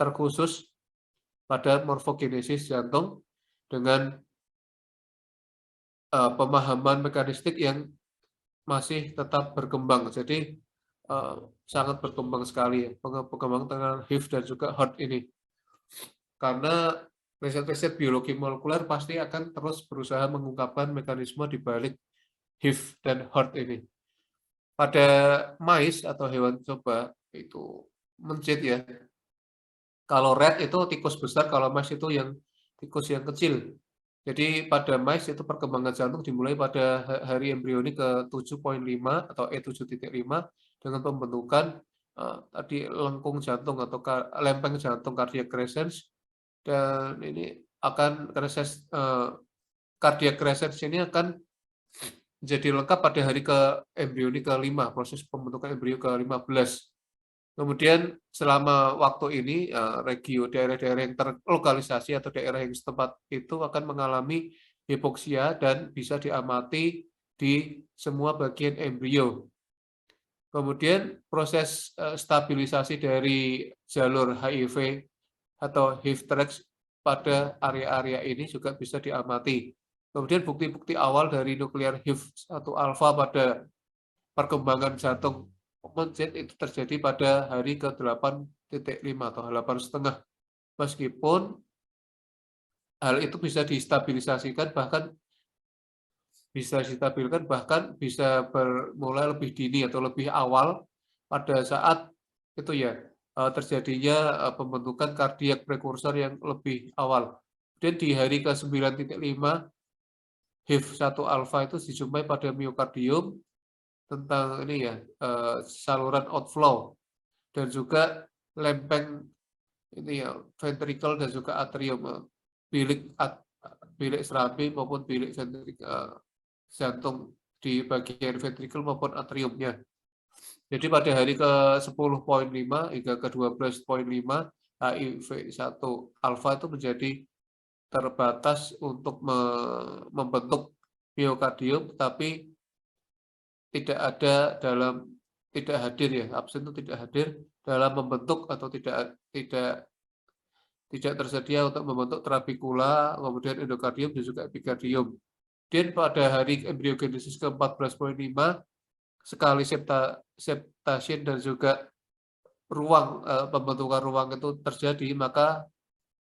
terkhusus pada morfogenesis jantung dengan pemahaman mekanistik yang masih tetap berkembang. Jadi sangat berkembang sekali ya, pengembangan tentang HIV dan juga HEART ini. Karena riset-riset biologi molekuler pasti akan terus berusaha mengungkapkan mekanisme di balik HIV dan HEART ini. Pada mais atau hewan coba itu mencit ya. Kalau rat itu tikus besar, kalau mice itu yang tikus yang kecil. Jadi pada mice itu perkembangan jantung dimulai pada hari embrionik ke-7.5 atau E7.5 dengan pembentukan tadi lengkung jantung atau lempeng jantung cardiac crescens, dan ini akan cardiac crescens ini akan menjadi lengkap pada hari embrionik ke-5, proses pembentukan embrio ke-15. Kemudian selama waktu ini daerah-daerah yang terlokalisasi atau daerah yang setempat itu akan mengalami hipoksia dan bisa diamati di semua bagian embrio. Kemudian proses stabilisasi dari jalur HIV atau HIV-TREX pada area-area ini juga bisa diamati. Kemudian bukti-bukti awal dari nuklear HIV-1 alfa pada perkembangan jantung mencit itu terjadi pada hari ke-8.5 atau 8,5. Meskipun hal itu bisa distabilisasikan, bahkan bisa bermulai lebih dini atau lebih awal pada saat itu ya terjadinya pembentukan kardiak prekursor yang lebih awal. Dan di hari ke-9.5 HIV-1 alfa itu dijumpai pada miokardium tentang ini ya saluran outflow dan juga lempeng ini ya ventricle dan juga atrium, bilik serambi maupun bilik jantung di bagian ventricle maupun atriumnya. Jadi pada hari ke-10.5 hingga ke-12.5 HIV-1 alfa itu menjadi terbatas untuk membentuk miokardium, tapi tidak hadir ya, absen itu tidak hadir dalam membentuk atau tidak tersedia untuk membentuk trabekula, kemudian endokardium dan juga epikardium. Dan pada hari embriogenesis ke-14.5 sekali septation dan juga pembentukan ruang itu terjadi, maka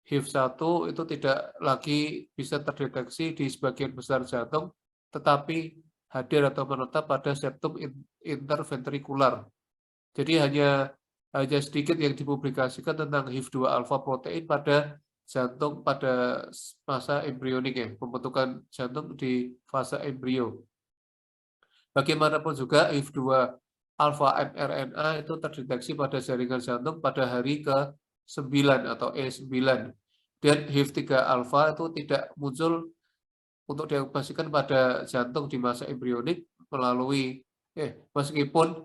HIV-1 itu tidak lagi bisa terdeteksi di sebagian besar jantung, tetapi hadir atau menetap pada septum interventrikular. Jadi hanya sedikit yang dipublikasikan tentang HIV-2 alpha protein pada jantung pada masa embrionik ya, pembentukan jantung di fase embrio. Bagaimanapun juga HIV-2 alpha mRNA itu terdeteksi pada jaringan jantung pada hari ke-9 atau E9. Dan HIV-3 alpha itu tidak muncul untuk diaplikasikan pada jantung di masa embrionik melalui meskipun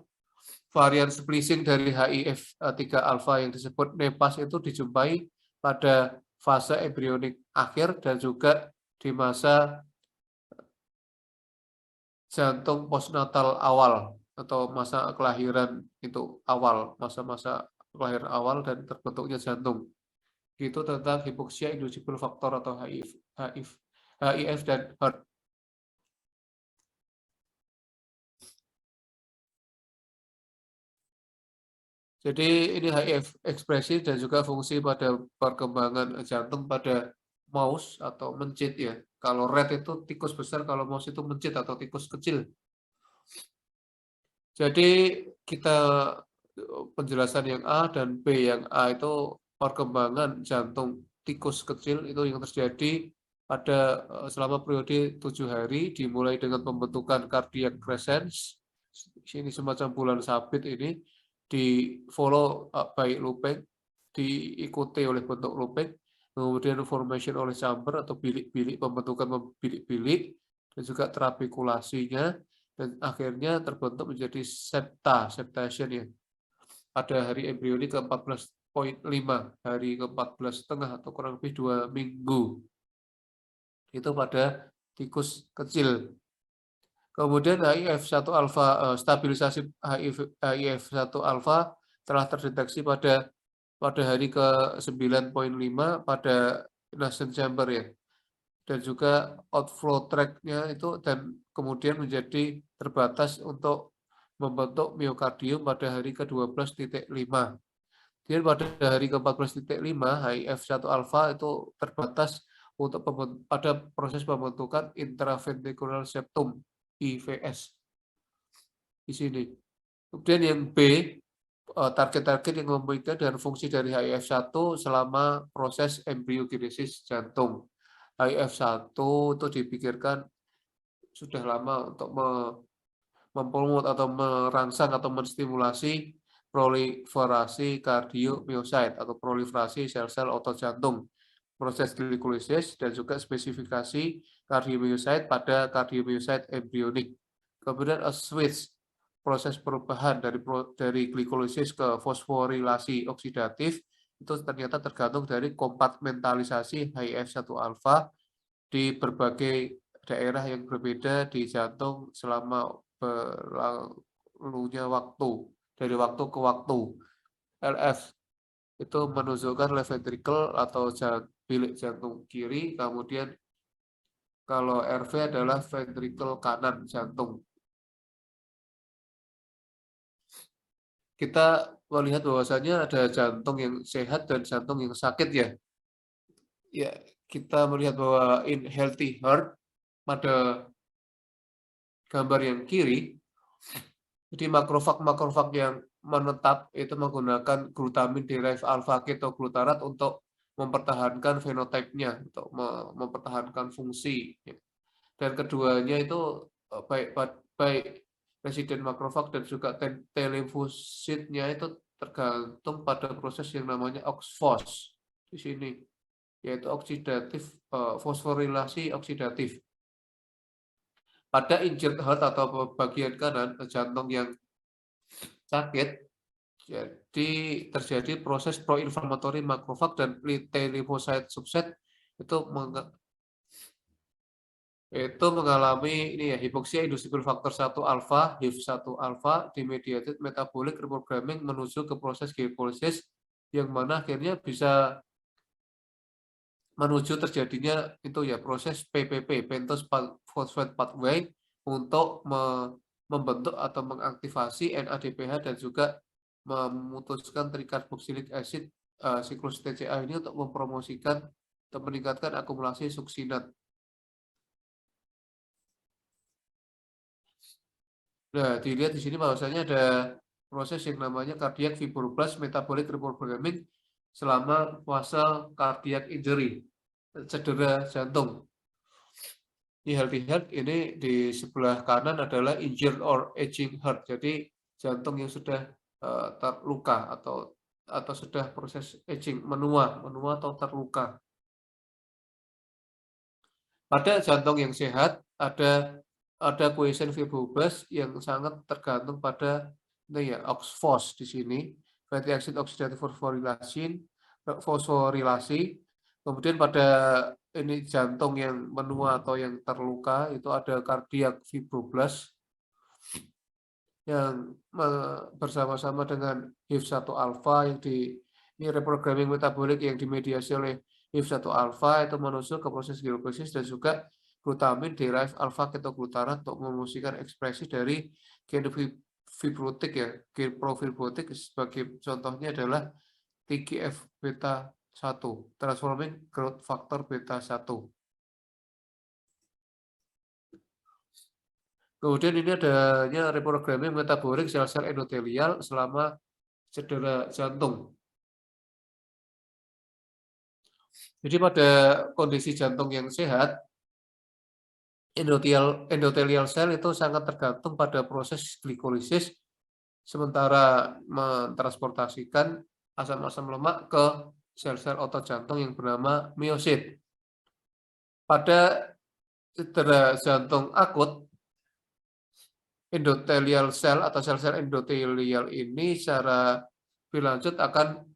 varian splicing dari HIF3 alfa yang disebut NEPAS itu dijumpai pada fase embrionik akhir dan juga di masa jantung postnatal awal atau masa kelahiran itu awal, masa-masa kelahiran awal dan terbentuknya jantung. Itu tentang hipoksia inducible factor atau HIF dan HERT. Jadi ini HIF ekspresi dan juga fungsi pada perkembangan jantung pada mouse atau mencit ya. Kalau rat itu tikus besar, kalau mouse itu mencit atau tikus kecil. Jadi kita penjelasan yang A dan B. Yang A itu perkembangan jantung tikus kecil itu yang terjadi pada selama periode 7 hari dimulai dengan pembentukan cardiac crescent. Ini semacam bulan sabit ini di follow by looping, diikuti oleh bentuk looping, kemudian formation oleh chamber atau bilik-bilik, pembentukan bilik-bilik dan juga trabekulasinya, dan akhirnya terbentuk menjadi septation ya. Pada hari embrionik ke-14.5, hari ke-14,5 atau kurang lebih 2 minggu. Itu pada tikus kecil. Kemudian HIF1 alfa, stabilisasi HIF1 alfa telah terdeteksi pada hari ke-9.5 pada nascent chamber ya. Dan juga outflow tract-nya itu dan kemudian menjadi terbatas untuk membentuk miokardium pada hari ke-12.5. Kemudian pada hari ke-14.5 HIF1 alfa itu terbatas untuk pada proses pembentukan intraventricular septum IVS di sini. Kemudian yang B, target-target yang memungkinkan dan fungsi dari HIF1 selama proses embryogenesis jantung. HIF1 itu dipikirkan sudah lama untuk mempromot atau merangsang atau menstimulasi proliferasi kardiomyosit atau proliferasi sel-sel otot jantung, proses glikolisis dan juga spesifikasi kardiomyosit pada kardiomyosit embrionik. Kemudian a switch, proses perubahan dari glikolisis ke fosforilasi oksidatif itu ternyata tergantung dari kompartmentalisasi HIF1 alfa di berbagai daerah yang berbeda di jantung selama berlalunya waktu, dari waktu ke waktu. LF itu menunjukkan left ventricle atau bilik jantung kiri, kemudian kalau RV adalah ventricle kanan jantung. Kita melihat bahwasanya ada jantung yang sehat dan jantung yang sakit ya. Ya, kita melihat bahwa in healthy heart pada gambar yang kiri, jadi makrofag yang menetap itu menggunakan glutamin derived alpha ketoglutarate untuk mempertahankan fenotipenya, untuk mempertahankan fungsi. Dan keduanya itu baik residen makrofag dan juga T limfositnya itu tergantung pada proses yang namanya OXPHOS di sini, yaitu oksidatif, fosforilasi oksidatif. Pada injured heart atau bagian kanan jantung yang sakit, jadi terjadi proses pro-inflammatory makrofag dan T lymphocyte subset itu mengalami ini ya, hipoksia inducible factor 1 alfa, HIF1 alfa, demediated metabolic reprogramming menuju ke proses glikolisis yang mana akhirnya bisa menuju terjadinya itu ya proses PPP, pentose phosphate pathway, untuk membentuk atau mengaktifasi NADPH dan juga memutuskan tricarboxylic acid siklus TCA ini untuk mempromosikan atau meningkatkan akumulasi suksinat. Nah, dilihat di sini bahwasanya ada proses yang namanya cardiac fibroblast metabolic reprogramming selama fase cardiac injury, cedera jantung. Di healthy heart ini di sebelah kanan adalah injured or aging heart, jadi jantung yang sudah terluka atau sudah proses aging, menua atau terluka. Pada jantung yang sehat ada quiescent fibroblas yang sangat tergantung pada ini ya OXPHOS di sini, fatty acid oxidative fosforilasi. Kemudian pada ini jantung yang menua atau yang terluka itu ada cardiac fibroblas yang bersama-sama dengan HIF1 alfa yang ini reprogramming metabolik yang dimediasi oleh HIF1 alfa itu menusul ke proses glukosis dan juga glutamin derived alfa ketoglutarate untuk memulsikan ekspresi dari gen fibrotik ya, gen profibrotik sebagai contohnya adalah TGF beta 1, transforming growth factor beta 1. Kemudian ini adanya reprogramming metabolik sel-sel endotelial selama cedera jantung. Jadi pada kondisi jantung yang sehat, endotelial sel itu sangat tergantung pada proses glikolisis, sementara mentransportasikan asam-asam lemak ke sel-sel otot jantung yang bernama miosit. Pada cedera jantung akut, endotelial sel atau sel-sel endotelial ini secara berlanjut akan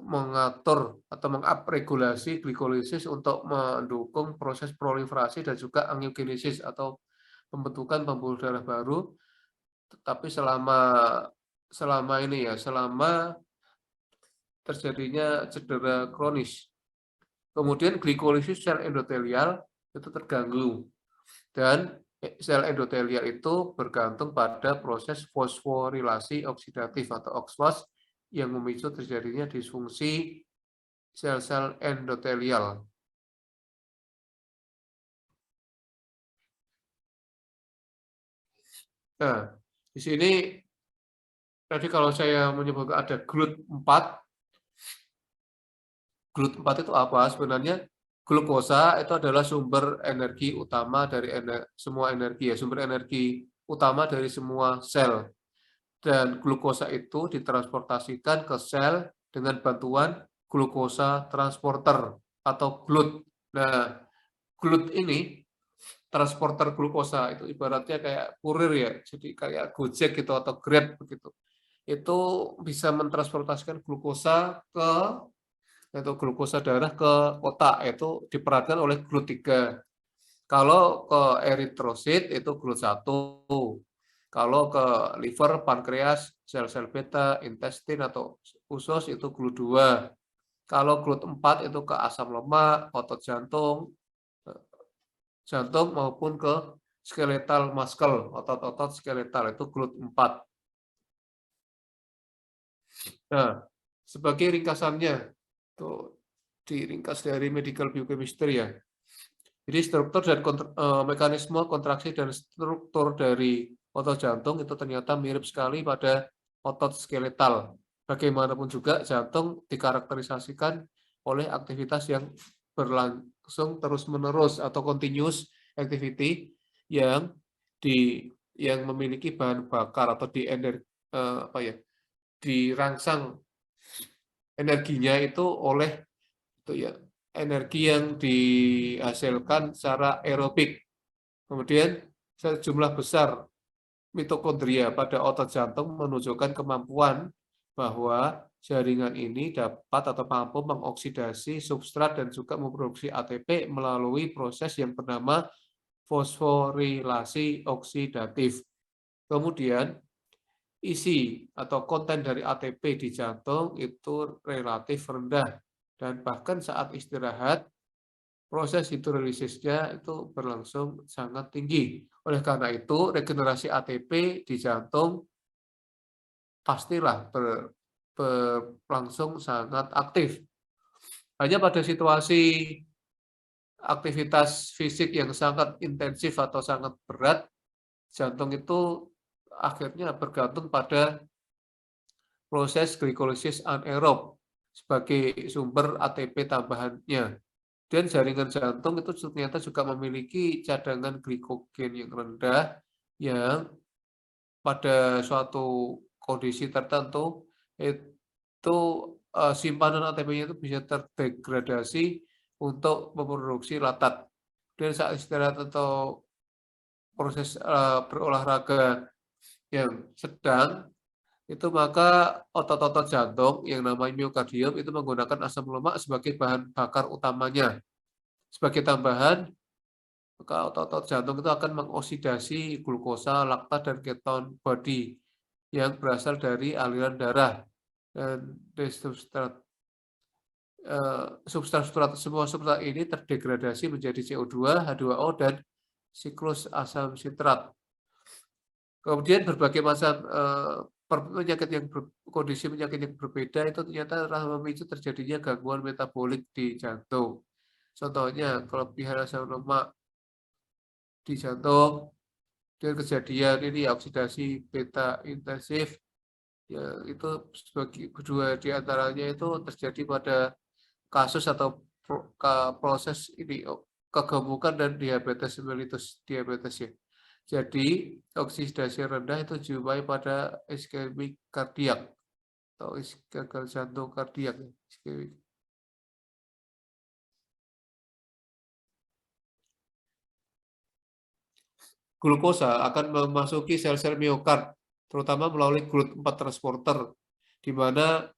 mengatur atau mengupregulasi glikolisis untuk mendukung proses proliferasi dan juga angiogenesis atau pembentukan pembuluh darah baru. Tetapi selama ini ya, selama terjadinya cedera kronis. Kemudian glikolisis sel endotelial itu terganggu dan sel endotelial itu bergantung pada proses fosforilasi oksidatif atau OXPHOS yang memicu terjadinya disfungsi sel-sel endotelial. Nah, di sini tadi kalau saya menyebutkan ada GLUT4. GLUT4 itu apa? Sebenarnya glukosa itu adalah sumber energi utama dari semua energi ya, sumber energi utama dari semua sel. Dan glukosa itu ditransportasikan ke sel dengan bantuan glukosa transporter atau GLUT. Nah, GLUT ini transporter glukosa itu ibaratnya kayak kurir ya, jadi kayak Gojek gitu atau Grab begitu. Itu bisa mentransportasikan glukosa atau glukosa darah ke otak, itu diperankan oleh GLUT3. Kalau ke eritrosit itu GLUT1. Kalau ke liver, pankreas, sel-sel beta, intestin atau usus itu GLUT2. Kalau GLUT4 itu ke asam lemak, otot jantung maupun ke skeletal muscle, otot-otot skeletal itu GLUT4. Nah, sebagai ringkasannya, itu diringkas dari medical biochemistry ya. Jadi struktur dan mekanisme kontraksi dan struktur dari otot jantung itu ternyata mirip sekali pada otot skeletal. Bagaimanapun juga jantung dikarakterisasikan oleh aktivitas yang berlangsung terus-menerus atau continuous activity yang memiliki bahan bakar atau dirangsang energinya itu oleh itu ya energi yang dihasilkan secara aerobik. Kemudian sejumlah besar mitokondria pada otot jantung menunjukkan kemampuan bahwa jaringan ini dapat atau mampu mengoksidasi substrat dan juga memproduksi ATP melalui proses yang bernama fosforilasi oksidatif. Kemudian isi atau konten dari ATP di jantung itu relatif rendah dan bahkan saat istirahat proses hidrolisisnya itu berlangsung sangat tinggi. Oleh karena itu, regenerasi ATP di jantung pastilah berlangsung sangat aktif. Hanya pada situasi aktivitas fisik yang sangat intensif atau sangat berat, jantung itu akhirnya bergantung pada proses glikolisis anaerob sebagai sumber ATP tambahannya. Dan jaringan jantung itu ternyata juga memiliki cadangan glikogen yang rendah yang pada suatu kondisi tertentu itu simpanan ATP-nya itu bisa terdegradasi untuk memproduksi laktat. Kemudian saat istirahat atau proses berolahraga yang sedang, itu maka otot-otot jantung yang namanya miokardium itu menggunakan asam lemak sebagai bahan bakar utamanya. Sebagai tambahan, maka otot-otot jantung itu akan mengoksidasi glukosa, laktat, dan keton body yang berasal dari aliran darah dan substrat. Semua substrat ini terdegradasi menjadi CO2, H2O, dan siklus asam sitrat. Kemudian berbagai macam kondisi penyakit yang berbeda itu ternyata telah memicu terjadinya gangguan metabolik di jantung. Contohnya kelebihan asam lemak di jantung dan kejadian ini oksidasi beta intensif, ya itu sebagai kedua di antaranya itu terjadi pada kasus atau proses ini kegemukan dan diabetes mellitus diabetes ya. Jadi oksidasi rendah itu dijumpai pada iskemik kardiak atau gagal jantung kardiak. Glukosa akan memasuki sel-sel miokard, terutama melalui GLUT4 transporter, di mana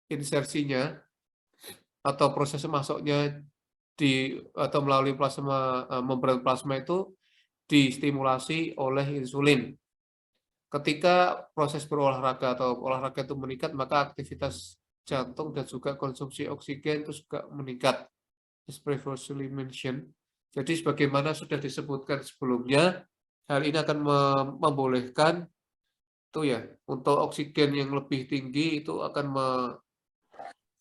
insersinya atau proses masuknya atau melalui plasma membran plasma itu distimulasi oleh insulin. Ketika proses berolahraga atau olahraga itu meningkat, maka aktivitas jantung dan juga konsumsi oksigen itu juga meningkat. As previously mentioned. Jadi sebagaimana sudah disebutkan sebelumnya, hal ini akan membolehkan itu ya untuk oksigen yang lebih tinggi itu akan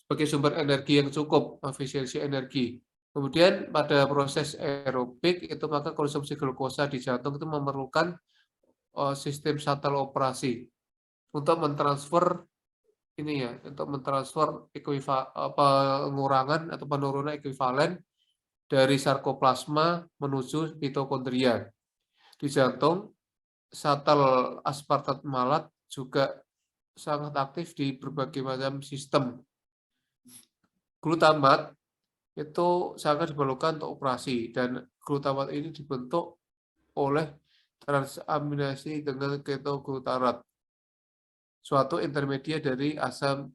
sebagai sumber energi yang cukup, efisiensi energi. Kemudian pada proses aerobik itu maka konsumsi glukosa di jantung itu memerlukan sistem shuttle operasi untuk mentransfer ini ya, untuk mentransfer pengurangan atau penurunan ekuivalen dari sarkoplasma menuju mitokondria. Di jantung, shuttle aspartat malat juga sangat aktif di berbagai macam sistem. Glutamat itu sangat diperlukan untuk operasi dan glutamat ini dibentuk oleh transaminasi dengan ketoglutarate, suatu intermedia dari asam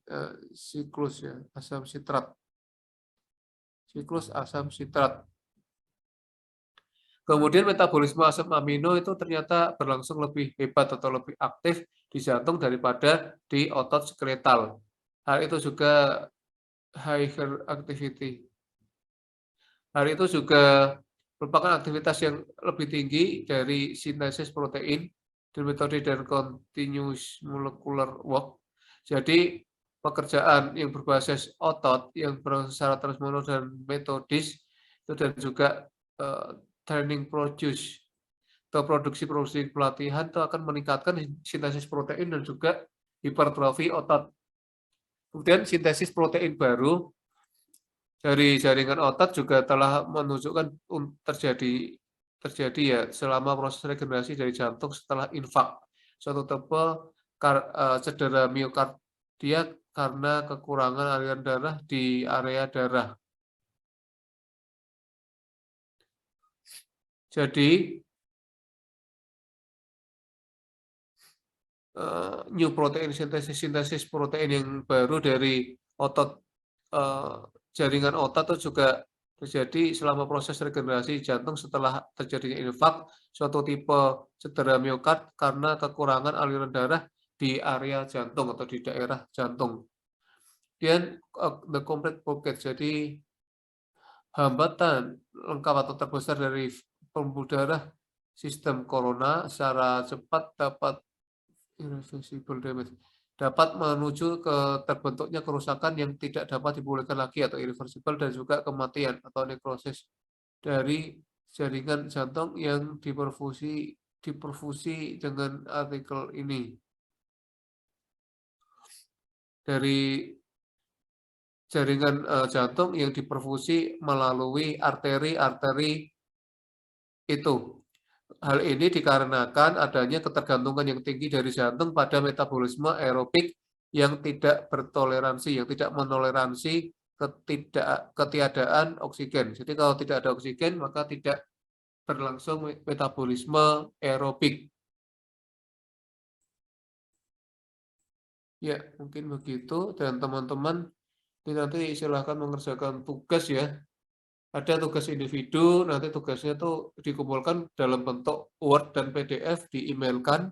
siklus ya, asam sitrat. Siklus asam sitrat. Kemudian metabolisme asam amino itu ternyata berlangsung lebih hebat atau lebih aktif di jantung daripada di otot skeletal. Hal itu juga higher activity. Hal itu juga merupakan aktivitas yang lebih tinggi dari sintesis protein dan metode dan continuous molecular work. Jadi pekerjaan yang berbasis otot yang secara terus-menerus dan metodis itu dan juga training produce atau produksi pelatihan itu akan meningkatkan sintesis protein dan juga hipertrofi otot. Kemudian sintesis protein baru dari jaringan otot juga telah menunjukkan terjadi ya selama proses regenerasi dari jantung setelah infak, suatu tipe cedera miokardiak karena kekurangan aliran darah di area darah. Jadi new protein sintesis protein yang baru dari otot jaringan otot itu juga terjadi selama proses regenerasi jantung setelah terjadinya infak, suatu tipe cedera miokard karena kekurangan aliran darah di area jantung atau di daerah jantung. Dan the complete blockage, jadi hambatan lengkap atau terbesar dari pembuluh darah sistem korona secara cepat dapat irreversible damage, dapat menuju ke terbentuknya kerusakan yang tidak dapat dipulihkan lagi atau irreversible dan juga kematian atau nekrosis dari jaringan jantung yang diperfusi dengan artikel ini. Dari jaringan jantung yang diperfusi melalui arteri-arteri itu. Hal ini dikarenakan adanya ketergantungan yang tinggi dari jantung pada metabolisme aerobik yang tidak bertoleransi, yang tidak menoleransi ketiadaan oksigen. Jadi kalau tidak ada oksigen, maka tidak berlangsung metabolisme aerobik. Ya, mungkin begitu. Dan teman-teman nanti silahkan mengerjakan tugas ya. Ada tugas individu, nanti tugasnya tuh dikumpulkan dalam bentuk Word dan PDF, di-emailkan,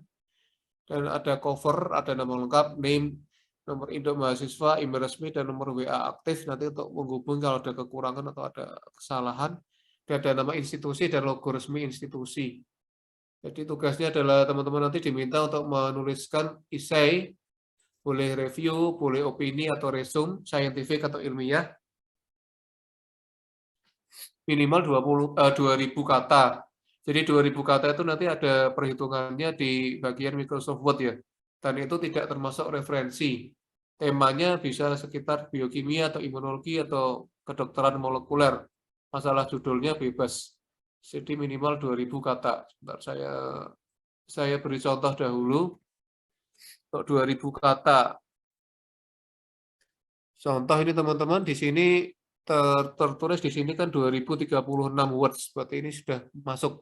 dan ada cover, ada nama lengkap, name, nomor induk mahasiswa, email resmi, dan nomor WA aktif, nanti untuk menghubungi kalau ada kekurangan atau ada kesalahan, dan ada nama institusi dan logo resmi institusi. Jadi tugasnya adalah teman-teman nanti diminta untuk menuliskan esai, boleh review, boleh opini atau resume, saintifik atau ilmiah, minimal 2000 kata. Jadi 2000 kata itu nanti ada perhitungannya di bagian Microsoft Word ya. Dan itu tidak termasuk referensi. Temanya bisa sekitar biokimia atau imunologi atau kedokteran molekuler. Masalah judulnya bebas. Jadi minimal 2000 kata. Sebentar saya beri contoh dahulu. Untuk 2000 kata. Contoh ini teman-teman di sini tertulis di sini kan 2036 words, berarti ini sudah masuk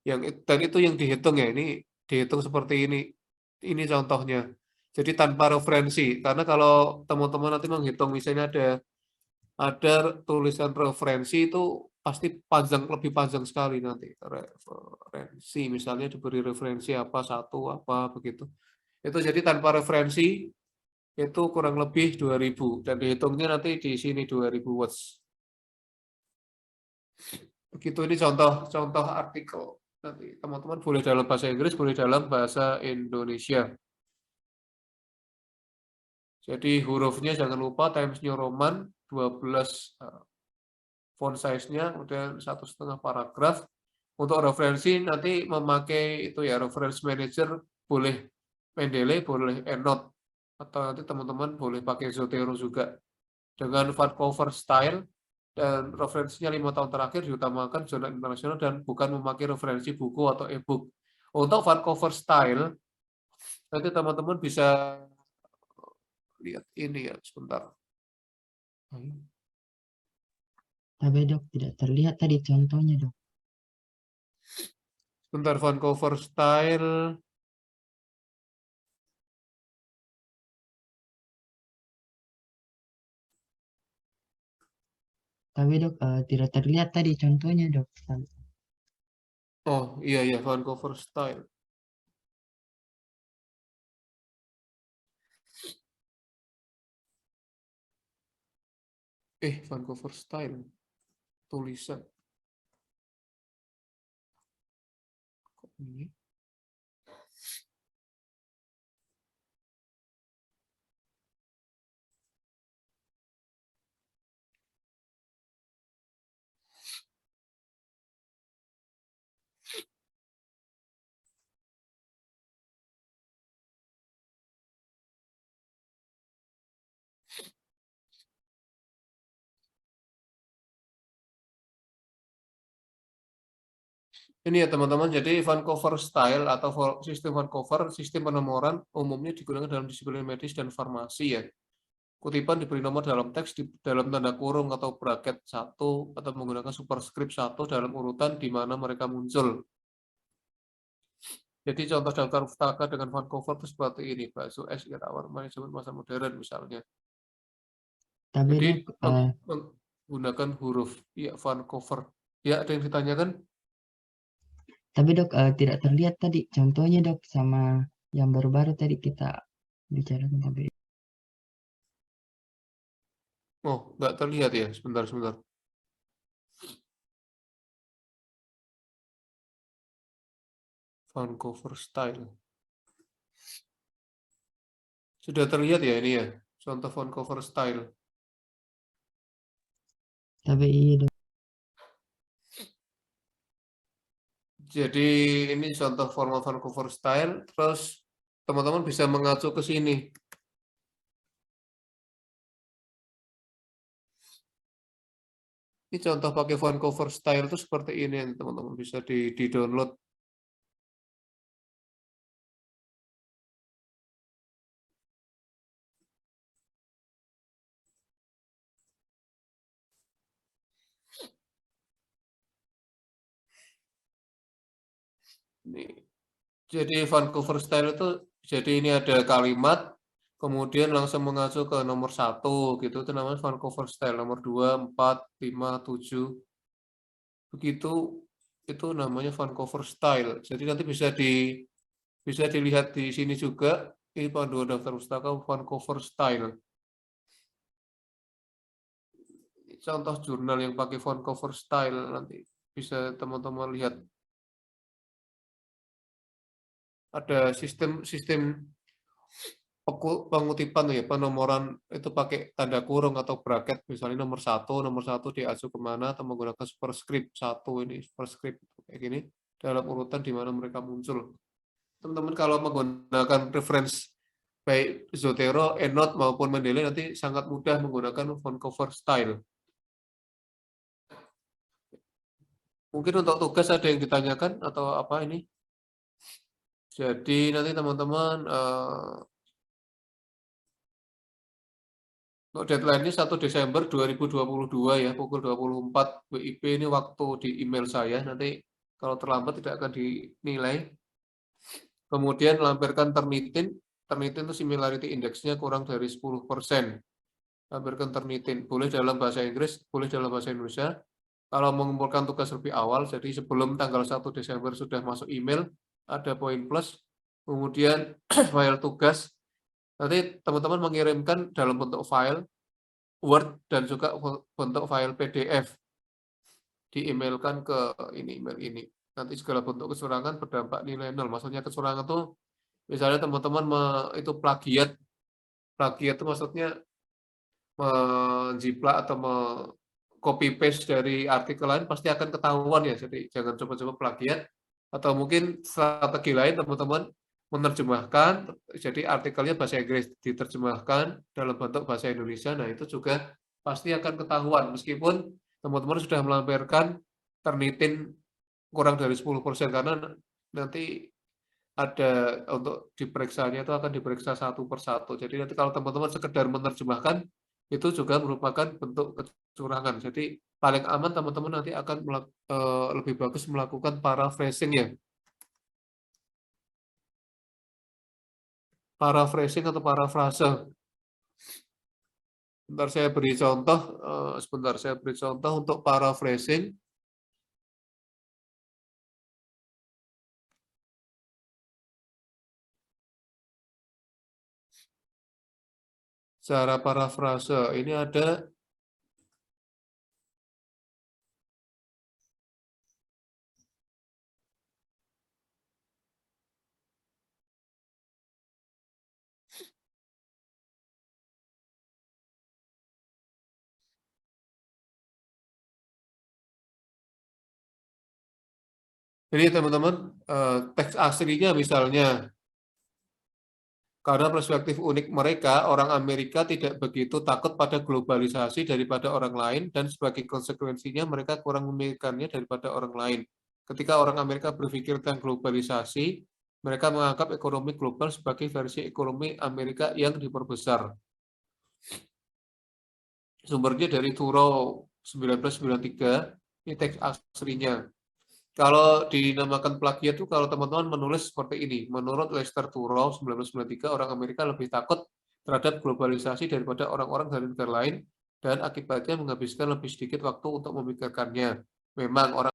dan itu yang dihitung ya, ini dihitung seperti ini. Ini contohnya. Jadi tanpa referensi, karena kalau teman-teman nanti menghitung misalnya ada tulisan referensi itu pasti lebih panjang sekali nanti referensi, misalnya diberi referensi apa satu apa begitu. Itu jadi tanpa referensi itu kurang lebih 2000 dan dihitungnya nanti di sini 2000 words. Begitu, ini contoh artikel. Nanti teman-teman boleh dalam bahasa Inggris, boleh dalam bahasa Indonesia. Jadi hurufnya jangan lupa Times New Roman 12 font size-nya, kemudian 1,5 paragraf. Untuk referensi nanti memakai itu ya, reference manager, boleh Mendeley, boleh EndNote. Atau nanti teman-teman boleh pakai Zotero juga. Dengan Vancouver style dan referensinya 5 tahun terakhir diutamakan jurnal internasional dan bukan memakai referensi buku atau e-book. Untuk Vancouver style, nanti teman-teman bisa lihat ini ya, sebentar. Tapi dok, tidak terlihat tadi contohnya dok. Sebentar, Vancouver style. Tapi dok, tidak terlihat tadi contohnya dok. Oh iya, Vancouver style. Vancouver style. Tulisan. Kok ini? Ini ya teman-teman, jadi Vancouver style atau sistem Vancouver, sistem penomoran umumnya digunakan dalam disiplin medis dan farmasi ya. Kutipan diberi nomor dalam teks di dalam tanda kurung atau bracket 1 atau menggunakan superscript 1 dalam urutan di mana mereka muncul. Jadi contoh daftar pustaka dengan Vancouver itu seperti ini, bakso es Irawan manajemen masa modern misalnya. Tapi Jadi dok, menggunakan huruf ya Vancouver. Ya, ada yang ditanyakan? tapi dok, tidak terlihat tadi contohnya dok, sama yang baru-baru tadi kita bicarakan tapi. Oh, nggak terlihat ya. Sebentar. Vancouver style. Sudah terlihat ya ini ya, contoh Vancouver style. Tapi iya dok. Jadi ini contoh formal Vancouver style, terus teman-teman bisa mengacu ke sini. Ini contoh pakai Vancouver style itu seperti ini, teman-teman bisa di-download. Ini. Jadi Vancouver style itu, jadi ini ada kalimat, kemudian langsung mengacu ke nomor 1 gitu, itu namanya Vancouver style, nomor 2, 4, 5, 7, begitu, itu namanya Vancouver style. Jadi nanti bisa dilihat di sini juga, ini panduan daftar pustaka Vancouver style. Contoh jurnal yang pakai Vancouver style, nanti bisa teman-teman lihat. Ada sistem pengutipan ya, penomoran itu pakai tanda kurung atau bracket, misalnya nomor 1 diacu kemana, atau menggunakan superscript 1 ini, superscript kayak gini, dalam urutan di mana mereka muncul. Teman-teman kalau menggunakan reference baik Zotero, EndNote maupun Mendeley nanti sangat mudah menggunakan Vancouver style. Mungkin untuk tugas ada yang ditanyakan atau apa ini? Jadi nanti teman-teman untuk deadline-nya 1 Desember 2022 ya, pukul 24 WIB ini waktu di email saya. Nanti kalau terlambat tidak akan dinilai. Kemudian lampirkan Turnitin. Turnitin itu similarity index-nya kurang dari 10%. Lampirkan Turnitin. Boleh dalam bahasa Inggris, boleh dalam bahasa Indonesia. Kalau mengumpulkan tugas lebih awal, jadi sebelum tanggal 1 Desember sudah masuk email, ada poin plus. Kemudian file tugas. Nanti teman-teman mengirimkan dalam bentuk file Word dan juga bentuk file PDF, di-emailkan ke email ini. Nanti segala bentuk kecurangan berdampak nilai 0. Maksudnya kecurangan itu misalnya teman-teman itu plagiat. Plagiat itu maksudnya menjiplak atau copy paste dari artikel lain pasti akan ketahuan ya. Jadi jangan coba-coba plagiat. Atau mungkin strategi lain teman-teman menerjemahkan, jadi artikelnya bahasa Inggris diterjemahkan dalam bentuk bahasa Indonesia, nah itu juga pasti akan ketahuan, meskipun teman-teman sudah melampirkan Turnitin kurang dari 10%, karena nanti ada untuk diperiksanya itu akan diperiksa 1 per 1. Jadi nanti kalau teman-teman sekedar menerjemahkan, itu juga merupakan bentuk kecurangan. Jadi paling aman teman-teman nanti akan lebih bagus melakukan paraphrasing ya. Paraphrasing atau parafrase. Sebentar saya beri contoh untuk paraphrasing. Cara parafrase ini ada ini teman-teman, teks aslinya misalnya, karena perspektif unik mereka, orang Amerika tidak begitu takut pada globalisasi daripada orang lain, dan sebagai konsekuensinya mereka kurang memikirkannya daripada orang lain. Ketika orang Amerika berpikir tentang globalisasi, mereka menganggap ekonomi global sebagai versi ekonomi Amerika yang diperbesar. Sumbernya dari Thoreau 1993, ini teks aslinya. Kalau dinamakan plagiat itu kalau teman-teman menulis seperti ini, menurut Lester Thoreau 1993, orang Amerika lebih takut terhadap globalisasi daripada orang-orang dari negara lain, dan akibatnya menghabiskan lebih sedikit waktu untuk memikirkannya. Memang orang